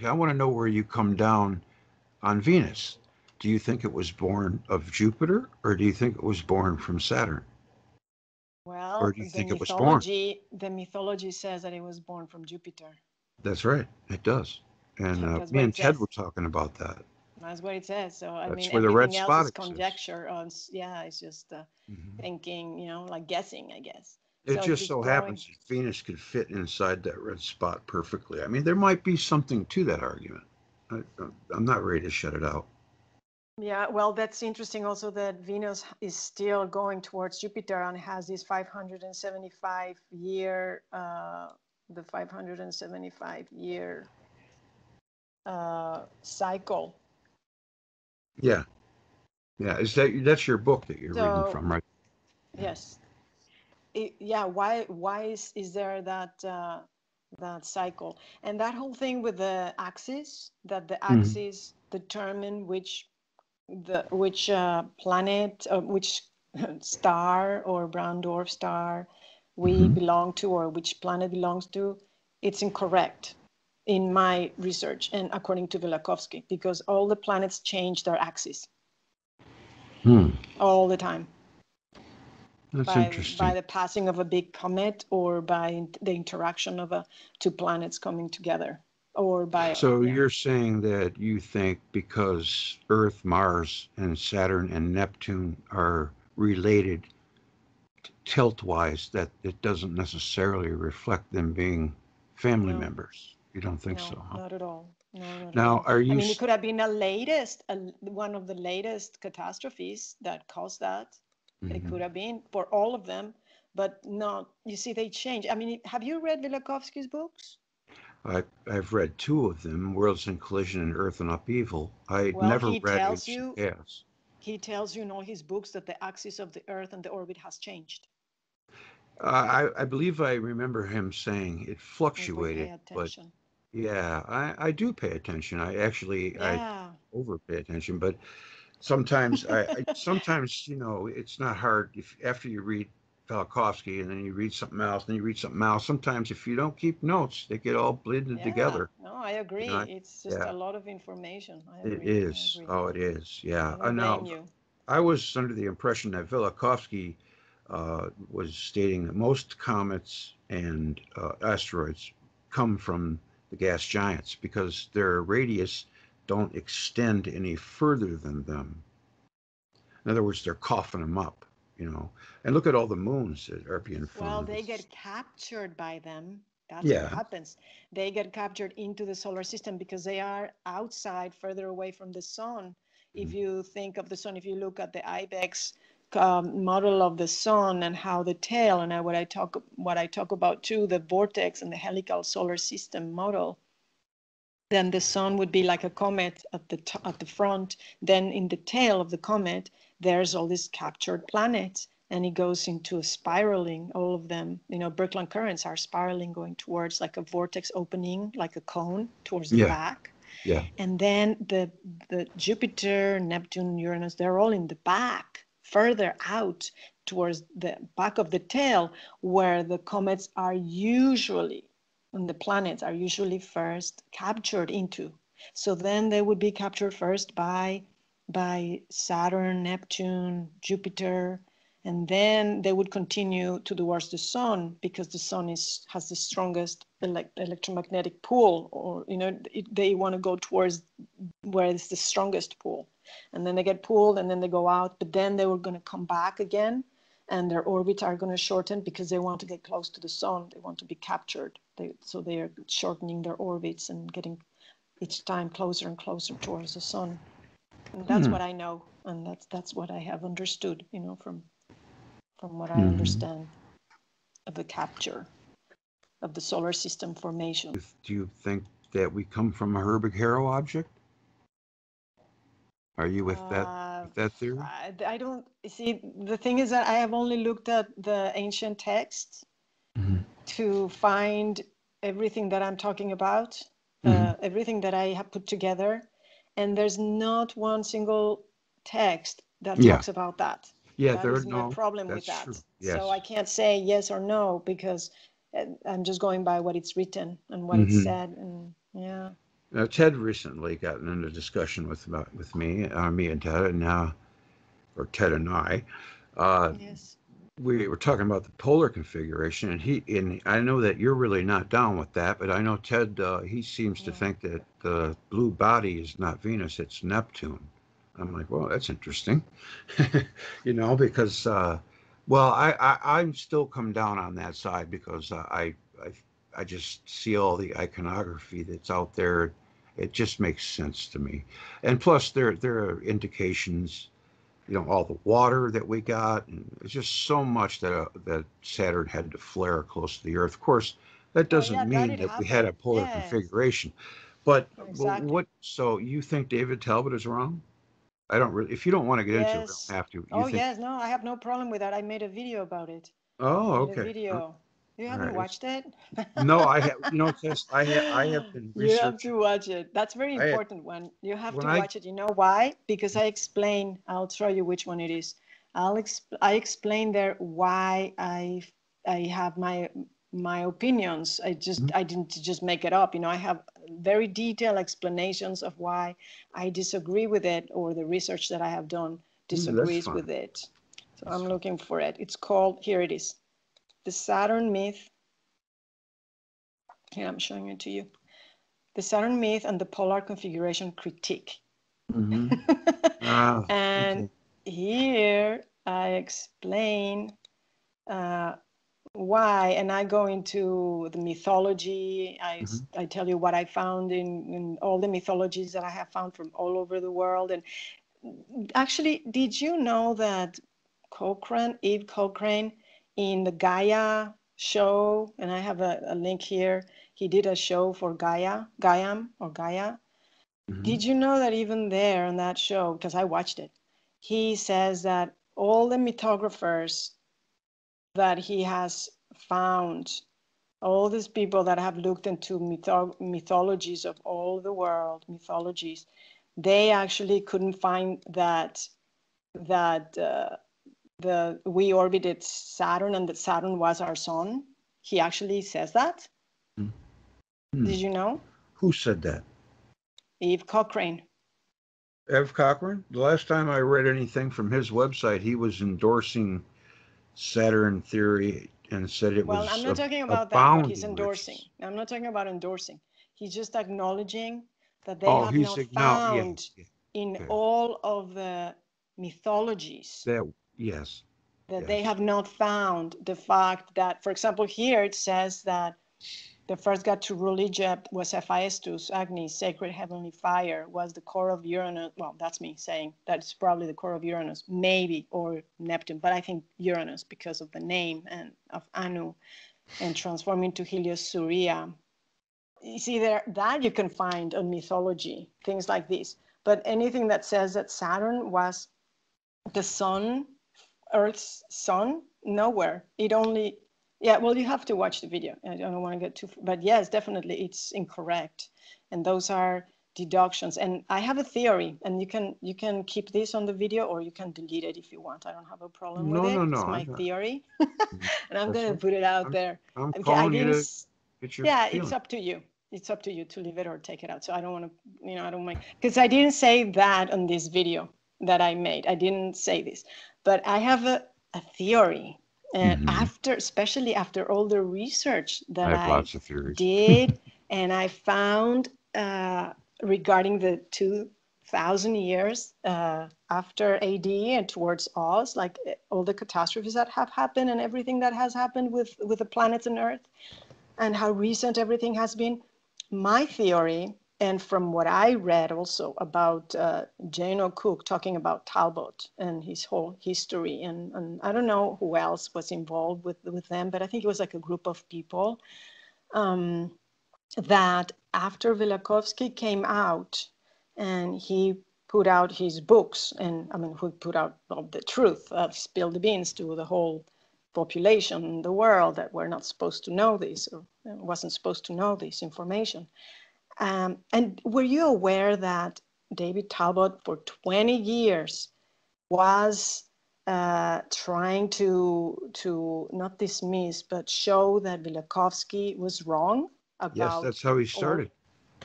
[SPEAKER 1] I want to know where you come down on Venus. Do you think it was born of Jupiter, or do you think it was born from Saturn?
[SPEAKER 2] Well,
[SPEAKER 1] or do you think it was born?
[SPEAKER 2] The mythology says that it was born from Jupiter.
[SPEAKER 1] That's right. It does. And me and Ted were talking about that.
[SPEAKER 2] That's what it says. So I mean,
[SPEAKER 1] where the red
[SPEAKER 2] everything else
[SPEAKER 1] spot
[SPEAKER 2] is conjecture. It's just thinking, like guessing, I guess.
[SPEAKER 1] It just so happens that Venus could fit inside that red spot perfectly. I mean, there might be something to that argument. I'm not ready to shut it out.
[SPEAKER 2] Yeah, well, that's interesting also that Venus is still going towards Jupiter and has this 575 year, the 575 year cycle.
[SPEAKER 1] Yeah. Yeah. That's your book that you're reading from, right?
[SPEAKER 2] Yes. Why is there that that cycle? And that whole thing with the axis, that the axis determine which planet, which star or brown dwarf star we belong to, or which planet belongs to, it's incorrect in my research and according to Velikovsky, because all the planets change their axis all the time.
[SPEAKER 1] That's interesting.
[SPEAKER 2] By the passing of a big comet, or by the interaction of two planets coming together.
[SPEAKER 1] So you're saying that you think because Earth, Mars, and Saturn and Neptune are related tilt-wise, that it doesn't necessarily reflect them being family members. You don't think so? Huh?
[SPEAKER 2] Not at all. No, not
[SPEAKER 1] now,
[SPEAKER 2] at all.
[SPEAKER 1] are you?
[SPEAKER 2] I mean, it could have been one of the latest catastrophes that caused that. It could have been for all of them, but not. You see, they change. I mean, have you read Velikovsky's books?
[SPEAKER 1] I've read two of them, Worlds in Collision and Earth in Upheaval. Never read Ancient Chaos.
[SPEAKER 2] He tells you in all his books that the axis of the Earth and the orbit has changed.
[SPEAKER 1] I believe I remember him saying it fluctuated, but yeah, I do pay attention. I over pay attention, but sometimes sometimes it's not hard if after you read Velikovsky and then you read something else, then you read something else. Sometimes if you don't keep notes, they get all blended together.
[SPEAKER 2] No, I agree. It's just a lot of information. I agree.
[SPEAKER 1] It is. Oh, it is. Yeah.
[SPEAKER 2] I don't blame you.
[SPEAKER 1] I was under the impression that Velikovsky was stating that most comets and asteroids come from the gas giants, because their radius don't extend any further than them. In other words, they're coughing them up, you know. And look at all the moons that are being
[SPEAKER 2] Well,
[SPEAKER 1] found.
[SPEAKER 2] they get captured by them. That's what
[SPEAKER 1] Yeah.
[SPEAKER 2] happens. They get captured into the solar system because they are outside, further away from the sun. If
[SPEAKER 1] Mhm.
[SPEAKER 2] you think of the sun, if you look at the IBEX model of the sun and how the tail, and what I talk about too, the vortex and the helical solar system model, then the sun would be like a comet at the front. Then in the tail of the comet, there's all these captured planets, and it goes into a spiraling. All of them, Birkeland currents are spiraling, going towards like a vortex opening, like a cone towards the
[SPEAKER 1] Yeah.
[SPEAKER 2] back.
[SPEAKER 1] Yeah.
[SPEAKER 2] And then the Jupiter, Neptune, Uranus, they're all in the back, further out towards the back of the tail, where the comets are usually, and the planets are usually first captured into. So then they would be captured first by Saturn, Neptune, Jupiter, and then they would continue towards the sun, because the sun has the strongest electromagnetic pull, or they want to go towards where it's the strongest pull, and then they get pulled and then they go out, but then they were going to come back again, and their orbits are going to shorten because they want to get close to the sun. They want to be captured. So they are shortening their orbits and getting each time closer and closer towards the sun. And that's
[SPEAKER 1] Hmm.
[SPEAKER 2] what I know, and that's what I have understood, from what I
[SPEAKER 1] Hmm.
[SPEAKER 2] understand of the capture of the solar system formation.
[SPEAKER 1] Do you think that we come from a Herbig-Haro object? Are you
[SPEAKER 2] Uh,
[SPEAKER 1] with that theory?
[SPEAKER 2] I don't see. The thing is that I have only looked at the ancient texts
[SPEAKER 1] Hmm.
[SPEAKER 2] to find everything that I'm talking about,
[SPEAKER 1] Hmm.
[SPEAKER 2] everything that I have put together, and there's not one single text that
[SPEAKER 1] Yeah.
[SPEAKER 2] talks about that.
[SPEAKER 1] Yeah.
[SPEAKER 2] That
[SPEAKER 1] There.
[SPEAKER 2] is my
[SPEAKER 1] No.
[SPEAKER 2] problem with
[SPEAKER 1] That's true.
[SPEAKER 2] that. So I
[SPEAKER 1] Yes.
[SPEAKER 2] can't say yes or no, because I'm just going by what it's written and what it's
[SPEAKER 1] Hmm.
[SPEAKER 2] said, and yeah.
[SPEAKER 1] Now, Ted recently got in a discussion with me, me and Ted, and or Ted and I. Uh,
[SPEAKER 2] Yes.
[SPEAKER 1] we were talking about the polar configuration, and I know that you're really not down with that, but I know Ted, he seems to
[SPEAKER 2] Yeah.
[SPEAKER 1] think that the blue body is not Venus, it's Neptune. I'm like, well, that's interesting, because well, I'm still come down on that side, because I just see all the iconography that's out there. It just makes sense to me, and plus there are indications, all the water that we got, and it's just so much that Saturn had to flare close to the Earth. Of course, that
[SPEAKER 2] Oh
[SPEAKER 1] doesn't
[SPEAKER 2] yeah, that
[SPEAKER 1] mean
[SPEAKER 2] it
[SPEAKER 1] that we had a
[SPEAKER 2] happened.
[SPEAKER 1] polar
[SPEAKER 2] Yes,
[SPEAKER 1] configuration. But
[SPEAKER 2] exactly.
[SPEAKER 1] what? So you think David Talbot is wrong? I don't really. If you don't want to get into it, we
[SPEAKER 2] Yes.
[SPEAKER 1] don't have to. You
[SPEAKER 2] Oh
[SPEAKER 1] think?
[SPEAKER 2] yes, no, I have no problem with that. I made a video about it.
[SPEAKER 1] Oh,
[SPEAKER 2] I made a
[SPEAKER 1] okay. All
[SPEAKER 2] video. You haven't
[SPEAKER 1] right.
[SPEAKER 2] watched it?
[SPEAKER 1] No, I have. Tess, I have been
[SPEAKER 2] You have
[SPEAKER 1] researching.
[SPEAKER 2] to watch it. That's very
[SPEAKER 1] I had
[SPEAKER 2] important one. You have
[SPEAKER 1] when
[SPEAKER 2] to
[SPEAKER 1] I.
[SPEAKER 2] watch it. You know why? Because I explain, I'll show you which one it is. I explain there why I have my opinions. I didn't just make it up. I have very detailed explanations of why I disagree with it, or the research that I have done
[SPEAKER 1] That's
[SPEAKER 2] disagrees
[SPEAKER 1] fine.
[SPEAKER 2] with it. So
[SPEAKER 1] That's
[SPEAKER 2] I'm
[SPEAKER 1] fine.
[SPEAKER 2] looking for it. It's called, here it is, The Saturn Myth. Here, I'm showing it to you. The Saturn Myth and the Polar Configuration Critique.
[SPEAKER 1] Mm-hmm. Ah,
[SPEAKER 2] And
[SPEAKER 1] okay.
[SPEAKER 2] here I explain uh, why, and I go into the mythology.
[SPEAKER 1] Mm-hmm.
[SPEAKER 2] I tell you what I found in all the mythologies that I have found from all over the world. And actually, did you know that Eve Cochrane, in the Gaia show, and I have a link here, he did a show for Gaia.
[SPEAKER 1] Mm-hmm.
[SPEAKER 2] Did you know that even there on that show, because I watched it, he says that all the mythographers that he has found, all these people that have looked into mythologies of all the world, mythologies, they actually couldn't find that we orbited Saturn and that Saturn was our sun. He actually says that.
[SPEAKER 1] Mm-hmm.
[SPEAKER 2] Did you know?
[SPEAKER 1] Who said that?
[SPEAKER 2] Eve Cochrane.
[SPEAKER 1] Ev Cochran? The last time I read anything from his website, he was endorsing Saturn theory and said it
[SPEAKER 2] Well, I'm
[SPEAKER 1] was
[SPEAKER 2] not talking about that, what he's
[SPEAKER 1] abounding
[SPEAKER 2] endorsing.
[SPEAKER 1] riches.
[SPEAKER 2] I'm not talking about endorsing. He's just acknowledging that they
[SPEAKER 1] Oh,
[SPEAKER 2] have
[SPEAKER 1] he's
[SPEAKER 2] not
[SPEAKER 1] now, yeah,
[SPEAKER 2] found
[SPEAKER 1] yeah,
[SPEAKER 2] in
[SPEAKER 1] okay.
[SPEAKER 2] all of the mythologies,
[SPEAKER 1] That, yes,
[SPEAKER 2] that they
[SPEAKER 1] yes,
[SPEAKER 2] have not found the fact that, for example, here it says that the first god to rule Egypt was Hephaestus, Agni, sacred heavenly fire, was the core of Uranus. Well, that's me saying that's probably the core of Uranus, maybe, or Neptune, but I think Uranus because of the name and of Anu, and transforming to Helios Surya. You see, there that you can find on mythology, things like this. But anything that says that Saturn was the sun, Earth's son, nowhere. It only, yeah, well, you have to watch the video. I don't want to get too, but yes, definitely it's incorrect. And those are deductions. And I have a theory, and you can keep this on the video or you can delete it if you want. I don't have a problem with
[SPEAKER 1] no,
[SPEAKER 2] it.
[SPEAKER 1] no, no.
[SPEAKER 2] It's my theory. And I'm
[SPEAKER 1] That's
[SPEAKER 2] going to
[SPEAKER 1] what
[SPEAKER 2] put it out
[SPEAKER 1] I'm.
[SPEAKER 2] there.
[SPEAKER 1] I'm
[SPEAKER 2] Okay, I
[SPEAKER 1] calling you
[SPEAKER 2] didn't,
[SPEAKER 1] to get your
[SPEAKER 2] yeah, it's
[SPEAKER 1] feeling.
[SPEAKER 2] up to you. It's up to you to leave it or take it out. So I don't want to, I don't mind, because I didn't say that on this video that I made. I didn't say this, but I have a theory. And
[SPEAKER 1] Hmm.
[SPEAKER 2] after, especially after all the research
[SPEAKER 1] I
[SPEAKER 2] that
[SPEAKER 1] have
[SPEAKER 2] I
[SPEAKER 1] lots of theories.
[SPEAKER 2] did, and I found regarding the 2,000 years after AD and towards us, like all the catastrophes that have happened and everything that has happened with the planets and Earth, and how recent everything has been. My theory, and from what I read also about Jane O'Cook talking about Talbot and his whole history, and I don't know who else was involved with them, but I think it was like a group of people, that after Velikovsky came out and he put out his books, and I mean, who put out the truth, spilled the beans to the whole population in the world that were not supposed to know this, or wasn't supposed to know this information. And were you aware that David Talbot for 20 years was trying to not dismiss but show that Velikovsky was wrong
[SPEAKER 1] Yes,
[SPEAKER 2] about
[SPEAKER 1] that's how he
[SPEAKER 2] all?
[SPEAKER 1] started.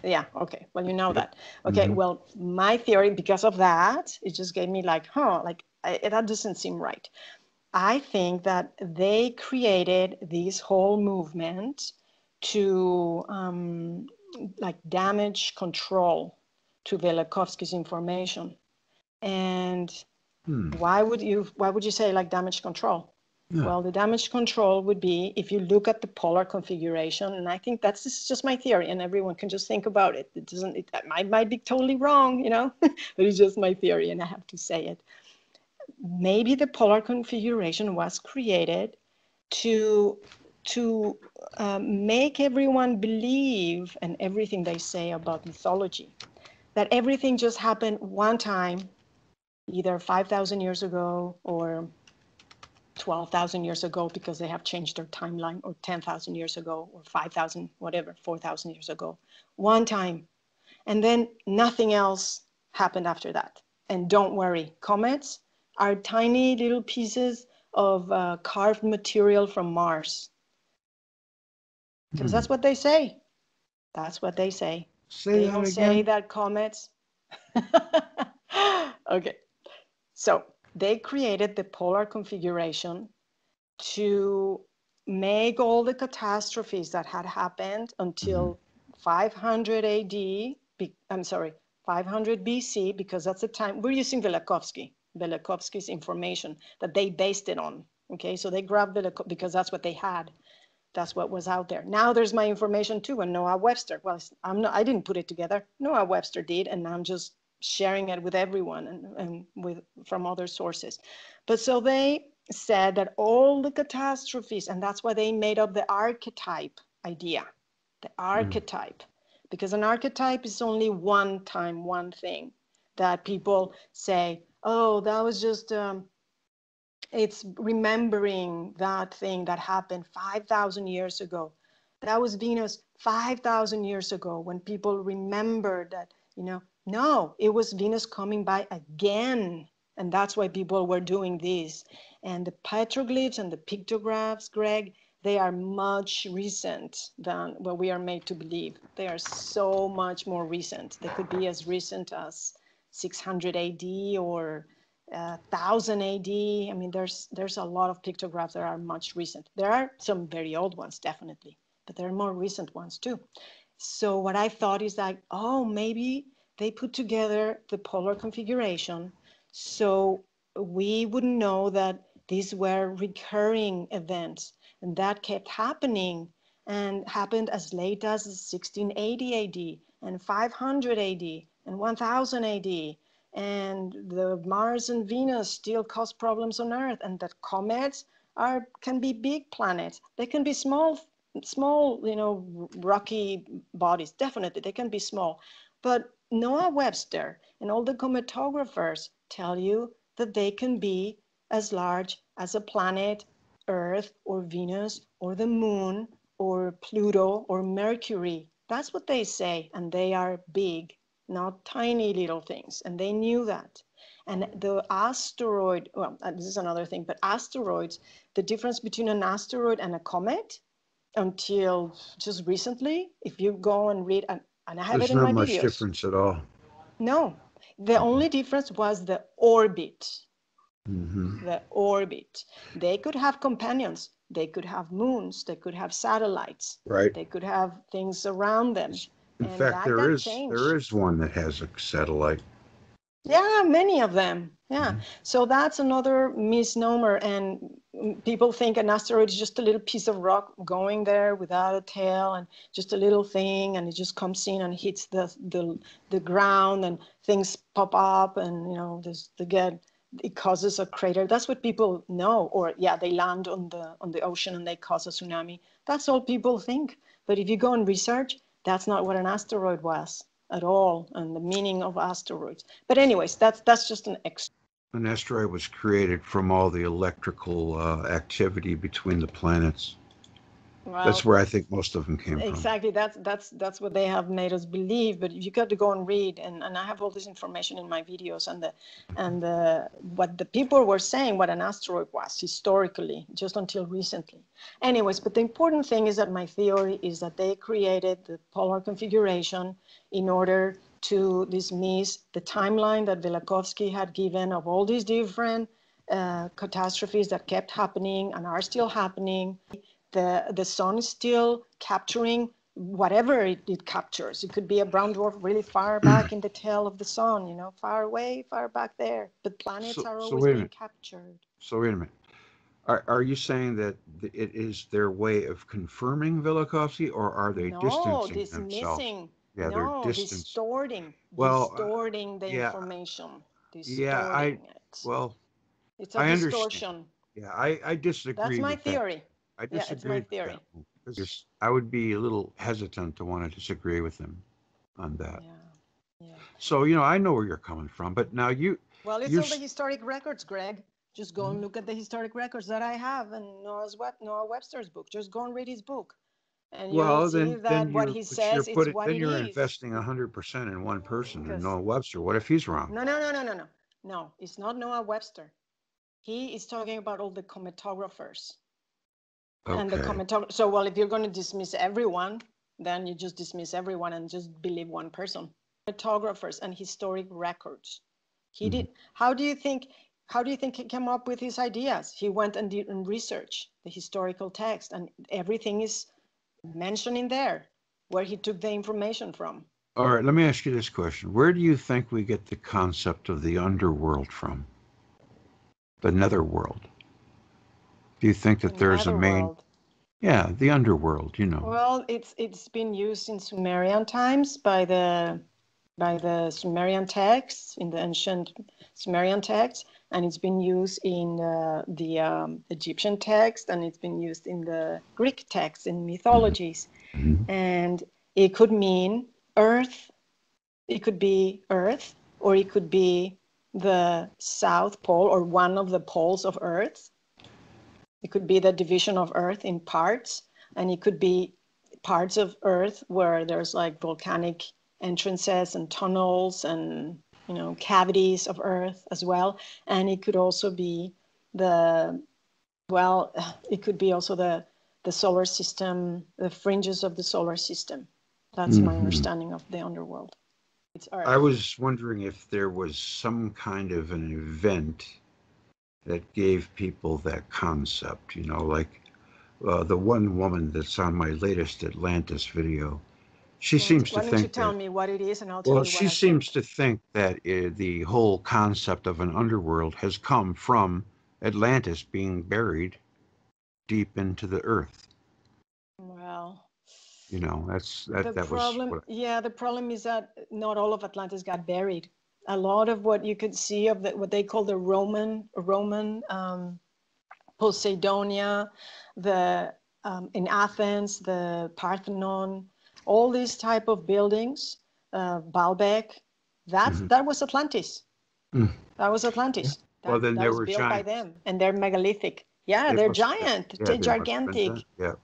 [SPEAKER 2] Yeah, okay, well, you know
[SPEAKER 1] Yep.
[SPEAKER 2] that. Okay,
[SPEAKER 1] Hmm.
[SPEAKER 2] well, my theory, because of that, it just gave me like, that doesn't seem right. I think that they created this whole movement to like damage control to Velikovsky's information. And
[SPEAKER 1] Hmm.
[SPEAKER 2] why would you say like damage control?
[SPEAKER 1] Yeah.
[SPEAKER 2] Well, the damage control would be if you look at the polar configuration, and I think this is just my theory, and everyone can just think about it. It doesn't, it might be totally wrong, but it's just my theory, and I have to say it. Maybe the polar configuration was created to make everyone believe, and everything they say about mythology, that everything just happened one time, either 5,000 years ago or 12,000 years ago, because they have changed their timeline, or 10,000 years ago, or 5,000, whatever, 4,000 years ago, one time. And then nothing else happened after that. And don't worry, comets are tiny little pieces of carved material from Mars. Because
[SPEAKER 1] Hmm.
[SPEAKER 2] that's what they say. That's what they say.
[SPEAKER 1] Say
[SPEAKER 2] They
[SPEAKER 1] that
[SPEAKER 2] don't say
[SPEAKER 1] again.
[SPEAKER 2] that comets. Okay, so they created the polar configuration to make all the catastrophes that had happened
[SPEAKER 1] Hmm.
[SPEAKER 2] until 500 AD, I'm sorry, 500 BC, because that's the time we're using Velikovsky's information that they based it on. Okay, so they grabbed because that's what they had. That's what was out there. Now there's my information too, and Noah Webster. Well, I didn't put it together. Noah Webster did, and I'm just sharing it with everyone and with from other sources. But so they said that all the catastrophes, and that's why they made up the archetype idea, the
[SPEAKER 1] Hmm.
[SPEAKER 2] archetype, because an archetype is only one time, one thing that people say, oh, that was just it's remembering that thing that happened 5,000 years ago. That was Venus 5,000 years ago, when people remembered that, no, it was Venus coming by again. And that's why people were doing this. And the petroglyphs and the pictographs, Greg, they are much recent than what we are made to believe. They are so much more recent. They could be as recent as 600 AD or 1000 AD. I mean, there's a lot of pictographs that are much recent. There are some very old ones, definitely, but there are more recent ones too. So what I thought is like, oh, maybe they put together the polar configuration so we wouldn't know that these were recurring events, and that kept happening and happened as late as 1680 AD and 500 AD and 1000 AD. And the Mars and Venus still cause problems on Earth, and that comets can be big planets. They can be small, rocky bodies. Definitely, they can be small. But Noah Webster and all the cometographers tell you that they can be as large as a planet, Earth or Venus or the Moon or Pluto or Mercury. That's what they say, and they are big, not tiny little things, and they knew that. And the asteroid, well, this is another thing, but asteroids, the difference between an asteroid and a comet, until just recently, if you go and read, and I have it
[SPEAKER 1] There's
[SPEAKER 2] in
[SPEAKER 1] not
[SPEAKER 2] my
[SPEAKER 1] much
[SPEAKER 2] videos.
[SPEAKER 1] difference at all.
[SPEAKER 2] No, the only difference was the orbit.
[SPEAKER 1] Mm-hmm.
[SPEAKER 2] The orbit. They could have companions. They could have moons. They could have satellites.
[SPEAKER 1] Right.
[SPEAKER 2] They could have things around them.
[SPEAKER 1] In
[SPEAKER 2] And
[SPEAKER 1] fact,
[SPEAKER 2] that
[SPEAKER 1] there
[SPEAKER 2] got
[SPEAKER 1] is
[SPEAKER 2] changed.
[SPEAKER 1] one that has a satellite.
[SPEAKER 2] Yeah, many of them. Yeah.
[SPEAKER 1] Mm-hmm.
[SPEAKER 2] So that's another misnomer. And people think an asteroid is just a little piece of rock going there without a tail and just a little thing, and it just comes in and hits the ground and things pop up, and it causes a crater. That's what people know. Or yeah, they land on the ocean and they cause a tsunami. That's all people think. But if you go and research, that's not what an asteroid was at all, and the meaning of asteroids. But anyways, that's just an extra.
[SPEAKER 1] An asteroid was created from all the electrical activity between the planets. That's
[SPEAKER 2] Well,
[SPEAKER 1] where I think most of them came from.
[SPEAKER 2] exactly. That's what they have made us believe. But you got to go and read, and I have all this information in my videos, and what the people were saying, what an asteroid was historically, just until recently. Anyways, but the important thing is that my theory is that they created the polar configuration in order to dismiss the timeline that Velikovsky had given of all these different catastrophes that kept happening and are still happening. The sun is still capturing whatever it captures. It could be a brown dwarf really far back in the tail of the sun, far away, far back there. But planets are
[SPEAKER 1] So
[SPEAKER 2] always
[SPEAKER 1] wait a
[SPEAKER 2] being
[SPEAKER 1] minute.
[SPEAKER 2] captured.
[SPEAKER 1] So wait a minute. Are you saying that it is their way of confirming Velikovsky, or are they
[SPEAKER 2] No,
[SPEAKER 1] distancing themselves?
[SPEAKER 2] dismissing.
[SPEAKER 1] Yeah, they're
[SPEAKER 2] No,
[SPEAKER 1] distanced.
[SPEAKER 2] distorting,
[SPEAKER 1] Well,
[SPEAKER 2] distorting the
[SPEAKER 1] yeah,
[SPEAKER 2] information,
[SPEAKER 1] yeah.
[SPEAKER 2] distorting it.
[SPEAKER 1] Well,
[SPEAKER 2] It's a
[SPEAKER 1] I understand.
[SPEAKER 2] distortion.
[SPEAKER 1] Yeah, I
[SPEAKER 2] That's
[SPEAKER 1] disagree
[SPEAKER 2] my
[SPEAKER 1] with that.
[SPEAKER 2] theory.
[SPEAKER 1] I
[SPEAKER 2] Yeah, it's
[SPEAKER 1] disagree
[SPEAKER 2] my
[SPEAKER 1] with that
[SPEAKER 2] theory.
[SPEAKER 1] because I would be a little hesitant to want to disagree with them on that.
[SPEAKER 2] Yeah, yeah.
[SPEAKER 1] So, I know where you're coming from, but now
[SPEAKER 2] Well, it's
[SPEAKER 1] you're,
[SPEAKER 2] all the historic records, Greg. Just go and look at the historic records that I have in Noah Webster's book. Just go and read his book, and you'll
[SPEAKER 1] well,
[SPEAKER 2] see that what he
[SPEAKER 1] but you're
[SPEAKER 2] says is what
[SPEAKER 1] then
[SPEAKER 2] it
[SPEAKER 1] you're
[SPEAKER 2] is.
[SPEAKER 1] investing 100% in one person, in
[SPEAKER 2] Because
[SPEAKER 1] Noah Webster. What if he's wrong?
[SPEAKER 2] no, it's not Noah Webster. He is talking about all the cometographers and the
[SPEAKER 1] Okay.
[SPEAKER 2] So, well, if you're going to dismiss everyone, then you just dismiss everyone and just believe one person. Cometographers and historic records. He
[SPEAKER 1] Mhm.
[SPEAKER 2] did. How do you think he came up with his ideas? He went and did research the historical text, and everything is mentioned in there where he took the information from.
[SPEAKER 1] All right, let me ask you this question. Where do you think we get the concept of the underworld from? The netherworld? Do you think
[SPEAKER 2] The
[SPEAKER 1] that there's a main,
[SPEAKER 2] netherworld.
[SPEAKER 1] yeah, the underworld?
[SPEAKER 2] Well, it's been used in Sumerian times by the Sumerian texts, in the ancient Sumerian texts, and it's been used in the Egyptian text, and it's been used in the Greek texts, in mythologies.
[SPEAKER 1] Mhm.
[SPEAKER 2] And it could mean earth, it could be earth, or it could be the South Pole or one of the poles of Earth. It could be the division of Earth in parts, and it could be parts of Earth where there's like volcanic entrances and tunnels and cavities of Earth as well. And it could also be it could be also the solar system, the fringes of the solar system. That's my
[SPEAKER 1] Mhm.
[SPEAKER 2] understanding of the underworld.
[SPEAKER 1] I
[SPEAKER 2] Earth.
[SPEAKER 1] was wondering if there was some kind of an event that gave people that concept, like the one woman that's on my latest Atlantis video. She
[SPEAKER 2] Well,
[SPEAKER 1] seems to
[SPEAKER 2] why don't you
[SPEAKER 1] think
[SPEAKER 2] tell
[SPEAKER 1] that,
[SPEAKER 2] me what it is, and I'll tell
[SPEAKER 1] well,
[SPEAKER 2] you what
[SPEAKER 1] she
[SPEAKER 2] I
[SPEAKER 1] seems
[SPEAKER 2] think.
[SPEAKER 1] to think that the whole concept of an underworld has come from Atlantis being buried deep into the earth.
[SPEAKER 2] Well,
[SPEAKER 1] That was what.
[SPEAKER 2] the problem is that not all of Atlantis got buried. A lot of what you could see of what they call the Roman Poseidonia, the in Athens, the Parthenon, all these type of buildings, Baalbek,
[SPEAKER 1] Mhm.
[SPEAKER 2] that was Atlantis.
[SPEAKER 1] Mm.
[SPEAKER 2] That was
[SPEAKER 1] Yeah.
[SPEAKER 2] Atlantis.
[SPEAKER 1] Well, then
[SPEAKER 2] That
[SPEAKER 1] there
[SPEAKER 2] was
[SPEAKER 1] were
[SPEAKER 2] built by
[SPEAKER 1] giants.
[SPEAKER 2] them, and they're megalithic. Yeah,
[SPEAKER 1] They
[SPEAKER 2] they're
[SPEAKER 1] must have been.
[SPEAKER 2] giant,
[SPEAKER 1] Yeah,
[SPEAKER 2] they're
[SPEAKER 1] they must have been
[SPEAKER 2] gigantic.
[SPEAKER 1] done. Yeah.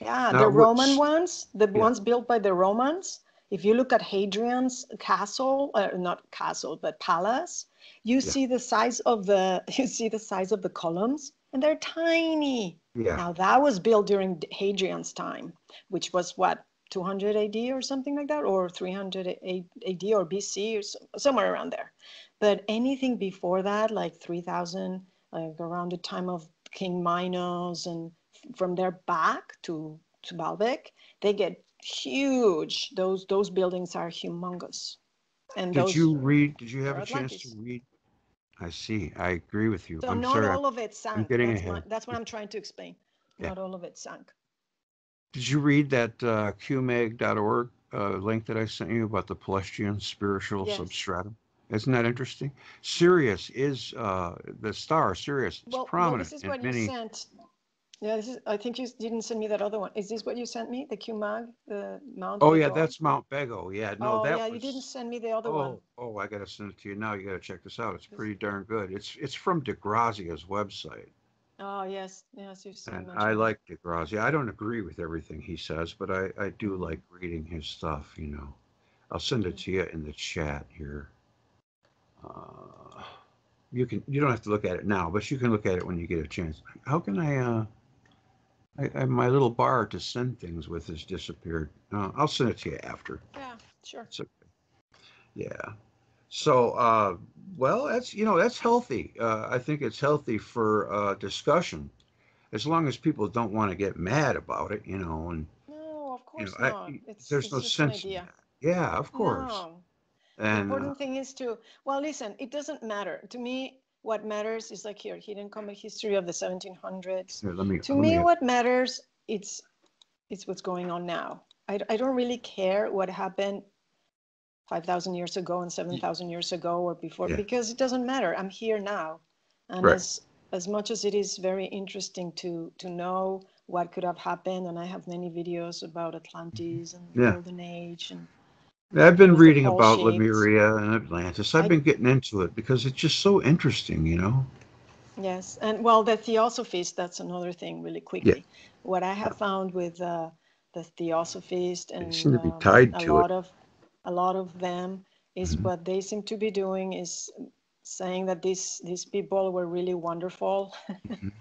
[SPEAKER 2] Yeah,
[SPEAKER 1] Now
[SPEAKER 2] the Roman
[SPEAKER 1] what's
[SPEAKER 2] ones, the
[SPEAKER 1] yeah,
[SPEAKER 2] ones built by the Romans, if you look at Hadrian's castle, not castle, but palace, you
[SPEAKER 1] yeah,
[SPEAKER 2] see the size of the you see the size of the columns, and they're tiny.
[SPEAKER 1] yeah,
[SPEAKER 2] Now that was built during Hadrian's time, which was what, 200 AD or something like that, or 300 AD or BC, or somewhere around there. But anything before that, like 3000, like around the time of King Minos, and from their back to Baalbek, they get huge. Those buildings are humongous, and those
[SPEAKER 1] did you have
[SPEAKER 2] were
[SPEAKER 1] a chance to
[SPEAKER 2] Atlantis.
[SPEAKER 1] read? I see. I agree with you.
[SPEAKER 2] So
[SPEAKER 1] I'm
[SPEAKER 2] not
[SPEAKER 1] sorry.
[SPEAKER 2] all of it
[SPEAKER 1] I'm
[SPEAKER 2] sank.
[SPEAKER 1] getting ahead.
[SPEAKER 2] That's what I'm trying to explain.
[SPEAKER 1] Yeah.
[SPEAKER 2] Not all of it sank.
[SPEAKER 1] Did you read that qmag.org link that I sent you about the Palestian spiritual
[SPEAKER 2] Yes.
[SPEAKER 1] substratum? Isn't that interesting? Sirius is the star Sirius. It's
[SPEAKER 2] Well, this
[SPEAKER 1] prominent
[SPEAKER 2] is
[SPEAKER 1] in
[SPEAKER 2] what you
[SPEAKER 1] many.
[SPEAKER 2] sent. Yeah, this is. I think you didn't send me that other one. Is this what you sent me? The QMAG, the Mount
[SPEAKER 1] Oh yeah,
[SPEAKER 2] Begor?
[SPEAKER 1] that's Mount Bego. Yeah, no,
[SPEAKER 2] Oh
[SPEAKER 1] that
[SPEAKER 2] yeah, you didn't
[SPEAKER 1] was.
[SPEAKER 2] send me the other one.
[SPEAKER 1] Oh, I gotta send it to you now. You gotta check this out. It's
[SPEAKER 2] This-
[SPEAKER 1] pretty darn good. It's from DeGrazia's website.
[SPEAKER 2] Oh yes, yes, you
[SPEAKER 1] And I
[SPEAKER 2] mentioned that.
[SPEAKER 1] like DeGrazia. I don't agree with everything he says, but I do
[SPEAKER 2] Mm-hmm.
[SPEAKER 1] like reading his stuff. I'll send it to you in the chat here. Uh, you don't have to look at it now, but you can look at it when you get a chance. How can my little bar to send things with has disappeared. I'll send it to you after.
[SPEAKER 2] Yeah, sure.
[SPEAKER 1] So, yeah. So, well, that's healthy. I think it's healthy for discussion, as long as people don't want to get mad about it, and
[SPEAKER 2] No, of course not.
[SPEAKER 1] there's
[SPEAKER 2] It's
[SPEAKER 1] no
[SPEAKER 2] just an
[SPEAKER 1] sense in
[SPEAKER 2] idea.
[SPEAKER 1] that. Yeah, of course.
[SPEAKER 2] No. The
[SPEAKER 1] And
[SPEAKER 2] important thing is to, well, listen, it doesn't matter. To me, what matters is like here, hidden comic history of the 1700s.
[SPEAKER 1] here, let me
[SPEAKER 2] To
[SPEAKER 1] let
[SPEAKER 2] me,
[SPEAKER 1] me.
[SPEAKER 2] what matters, it's what's going on now. I don't really care what happened 5,000 years ago and 7,000 years ago or before,
[SPEAKER 1] Yeah,
[SPEAKER 2] because it doesn't matter. I'm here now. And
[SPEAKER 1] right.
[SPEAKER 2] as much as it is very interesting to know what could have happened, and I have many videos about Atlantis and the
[SPEAKER 1] Yeah,
[SPEAKER 2] Golden Age and
[SPEAKER 1] I've
[SPEAKER 2] what
[SPEAKER 1] been
[SPEAKER 2] was the
[SPEAKER 1] reading
[SPEAKER 2] pole
[SPEAKER 1] about
[SPEAKER 2] shifts.
[SPEAKER 1] Lemuria and Atlantis. I've
[SPEAKER 2] I
[SPEAKER 1] been getting into it because it's just so interesting.
[SPEAKER 2] Yes, and well, the Theosophist, that's another thing really
[SPEAKER 1] Yeah,
[SPEAKER 2] quickly. What I
[SPEAKER 1] yeah.
[SPEAKER 2] have found with the Theosophist
[SPEAKER 1] They seem
[SPEAKER 2] and
[SPEAKER 1] to be tied
[SPEAKER 2] a
[SPEAKER 1] to it.
[SPEAKER 2] lot of them is
[SPEAKER 1] Mhm.
[SPEAKER 2] what they seem to be doing is saying that these people were really wonderful
[SPEAKER 1] Mhm.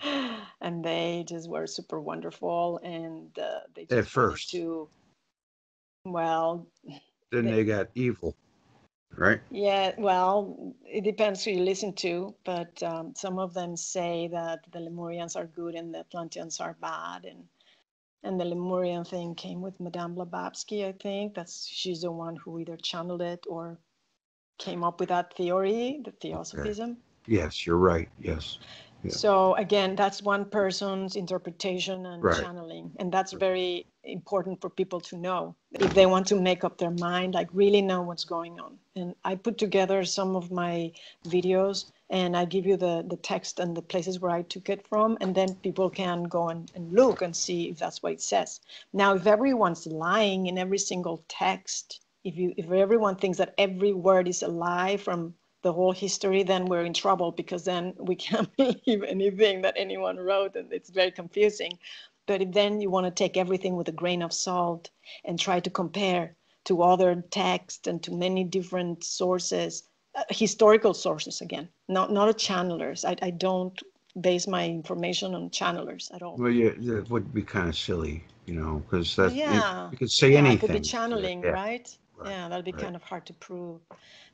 [SPEAKER 2] and they just were super wonderful, and they
[SPEAKER 1] At
[SPEAKER 2] just wanted
[SPEAKER 1] first,
[SPEAKER 2] to, well,
[SPEAKER 1] then
[SPEAKER 2] they,
[SPEAKER 1] they got evil, right?
[SPEAKER 2] yeah, well, it depends who you listen to, but some of them say that the Lemurians are good and the Atlanteans are bad, and the Lemurian thing came with Madame Blavatsky, I think. She's the one who either channeled it or came up with that theory, the
[SPEAKER 1] Okay.
[SPEAKER 2] Theosophism.
[SPEAKER 1] Yes, you're right. Yes. Yeah.
[SPEAKER 2] So again, that's one person's interpretation and
[SPEAKER 1] Right.
[SPEAKER 2] channeling, and that's very important for people to know if they want to make up their mind, like really know what's going on. And I put together some of my videos, and I give you the text and the places where I took it from, and then people can go and look and see if that's what it says. Now, if everyone's lying in every single text, if everyone thinks that every word is a lie from the whole history, then we're in trouble, because then we can't believe anything that anyone wrote, and it's very confusing. But if then you want to take everything with a grain of salt and try to compare to other texts and to many different sources, historical sources again, not a channelers. I don't base my information on channelers at all.
[SPEAKER 1] Well, yeah, that would be kind of silly, because
[SPEAKER 2] Well,
[SPEAKER 1] you
[SPEAKER 2] yeah,
[SPEAKER 1] could say
[SPEAKER 2] yeah, I could be
[SPEAKER 1] anything. Yeah,
[SPEAKER 2] channeling,
[SPEAKER 1] yeah,
[SPEAKER 2] right?
[SPEAKER 1] Right.
[SPEAKER 2] Yeah, that'd be
[SPEAKER 1] Right.
[SPEAKER 2] kind of hard to prove.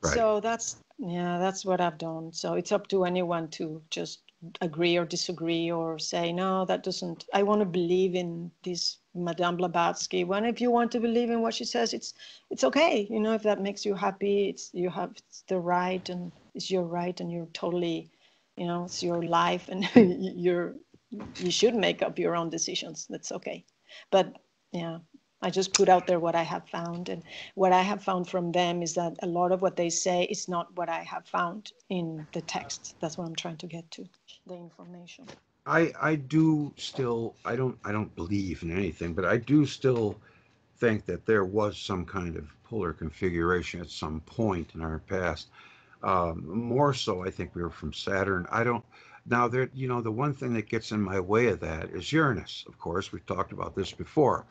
[SPEAKER 1] Right.
[SPEAKER 2] So that's what I've done. So it's up to anyone to just agree or disagree or say, no, that doesn't, I want to believe in this Madame Blavatsky. When if you want to believe in what she says, it's okay. You know, if that makes you happy, it's the right and it's your right and you're totally, you know, it's your life and you should make up your own decisions. That's okay. But yeah, I just put out there what I have found. And what I have found from them is that a lot of what they say is not what I have found in the text. That's what I'm trying to get to, the information.
[SPEAKER 1] I do still, I don't believe in anything, but I do still think that there was some kind of polar configuration at some point in our past. More so, I think we were from Saturn. I don't. Now, there, the one thing that gets in my way of that is Uranus. Of course, we've talked about this before,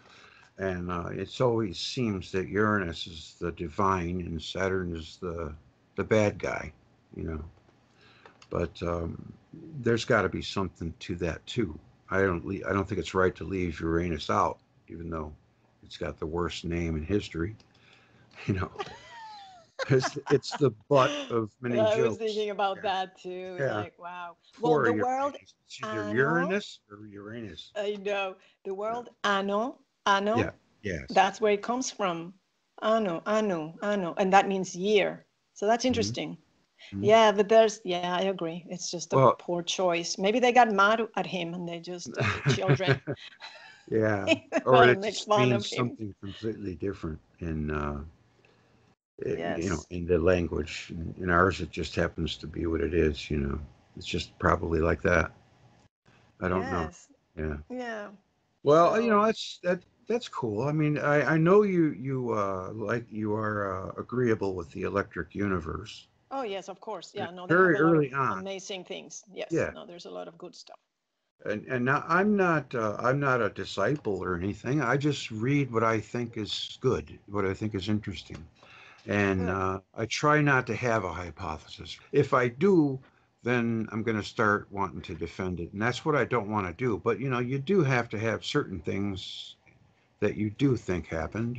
[SPEAKER 1] and it's always seems that Uranus is the divine and Saturn is the bad guy. You know, but there's got to be something to that too. I don't think it's right to leave Uranus out, even though it's got the worst name in history. You know, it's the butt of many
[SPEAKER 2] I was
[SPEAKER 1] jokes.
[SPEAKER 2] thinking about
[SPEAKER 1] Yeah,
[SPEAKER 2] that too. It's
[SPEAKER 1] yeah.
[SPEAKER 2] like, wow. Well,
[SPEAKER 1] Poor
[SPEAKER 2] the world
[SPEAKER 1] Uranus. It's either
[SPEAKER 2] anno,
[SPEAKER 1] Uranus or Uranus.
[SPEAKER 2] I know, the
[SPEAKER 1] Yeah,
[SPEAKER 2] world anno,
[SPEAKER 1] yeah, yes.
[SPEAKER 2] that's where it comes from. Anno, and that means year. So that's
[SPEAKER 1] Hmm.
[SPEAKER 2] interesting.
[SPEAKER 1] Hmm.
[SPEAKER 2] Yeah, but yeah, I agree. It's just a
[SPEAKER 1] Well,
[SPEAKER 2] poor choice. Maybe they got mad at him and they just, the children,
[SPEAKER 1] yeah, or
[SPEAKER 2] well,
[SPEAKER 1] it
[SPEAKER 2] make
[SPEAKER 1] just
[SPEAKER 2] fun of
[SPEAKER 1] means
[SPEAKER 2] him.
[SPEAKER 1] something completely different in
[SPEAKER 2] Yes.
[SPEAKER 1] in the language. In ours, it just happens to be what it is. It's just probably like that. I don't know.
[SPEAKER 2] Yes.
[SPEAKER 1] Yeah.
[SPEAKER 2] Yeah.
[SPEAKER 1] Well,
[SPEAKER 2] So,
[SPEAKER 1] that's cool. I mean, I know you are agreeable with the electric universe.
[SPEAKER 2] oh, yes, of course.
[SPEAKER 1] And
[SPEAKER 2] Yeah, no, they have
[SPEAKER 1] very
[SPEAKER 2] a lot of
[SPEAKER 1] early on,
[SPEAKER 2] amazing things. Yes.
[SPEAKER 1] yeah.
[SPEAKER 2] No, there's a lot of good stuff.
[SPEAKER 1] And now I'm not a disciple or anything. I just read what I think is good, what I think is interesting. And
[SPEAKER 2] Good.
[SPEAKER 1] I try not to have a hypothesis. If I do, then I'm going to start wanting to defend it, and that's what I don't want to do. But you do have to have certain things that you do think happened.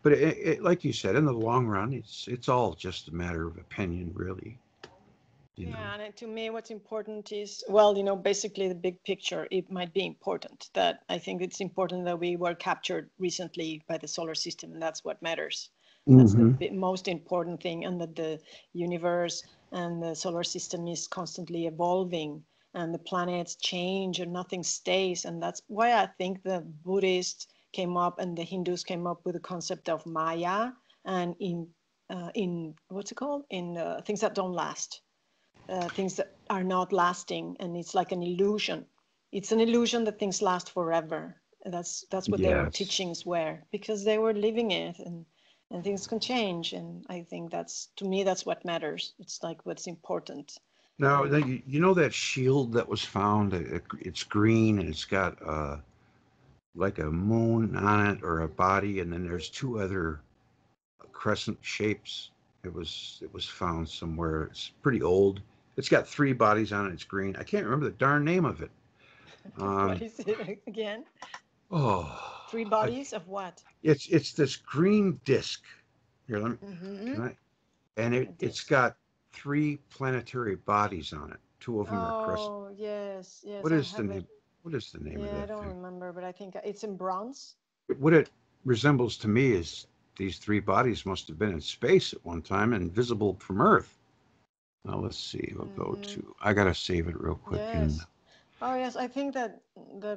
[SPEAKER 1] But like you said, in the long run, it's all just a matter of opinion, really. You know.
[SPEAKER 2] Yeah, and to me, what's important is, well, basically the big picture, it might be important that I think it's important that we were captured recently by the solar system, and that's what matters. That's the
[SPEAKER 1] Hmm.
[SPEAKER 2] most important thing, and that the universe and the solar system is constantly evolving, and the planets change and nothing stays. And that's why I think the Buddhists came up and the Hindus came up with the concept of Maya and in what's it called? In things that don't last, things that are not lasting, and it's like an illusion. It's an illusion that things last forever. That's what their
[SPEAKER 1] Yes.
[SPEAKER 2] teachings were, because they were living it, and things can change. And I think that's, to me, that's what matters. It's like what's important.
[SPEAKER 1] Now,
[SPEAKER 2] And
[SPEAKER 1] you know that shield that was found? It's green and it's got like a moon on it or a body, and then there's two other crescent shapes. It was found somewhere. It's pretty old. It's got three bodies on it. It's green. I can't remember the darn name of it.
[SPEAKER 2] what
[SPEAKER 1] Um,
[SPEAKER 2] is it again?
[SPEAKER 1] oh,
[SPEAKER 2] Three
[SPEAKER 1] I,
[SPEAKER 2] bodies of what?
[SPEAKER 1] it's this green disc. Here,
[SPEAKER 2] Mm-hmm.
[SPEAKER 1] can I? And
[SPEAKER 2] A
[SPEAKER 1] it's
[SPEAKER 2] disc.
[SPEAKER 1] got three planetary bodies on it. Two of them are crescent.
[SPEAKER 2] Oh, yes, yes,
[SPEAKER 1] What
[SPEAKER 2] I
[SPEAKER 1] is the
[SPEAKER 2] have it.
[SPEAKER 1] name? What is the name of
[SPEAKER 2] Yeah, I
[SPEAKER 1] that
[SPEAKER 2] don't
[SPEAKER 1] thing?
[SPEAKER 2] remember, but I think it's in bronze.
[SPEAKER 1] What it resembles to me is these three bodies must have been in space at one time and visible from Earth. Now let's see. We'll go
[SPEAKER 2] Mm-hmm.
[SPEAKER 1] to. I gotta save it real quick. And
[SPEAKER 2] Yes. Oh, yes. I think that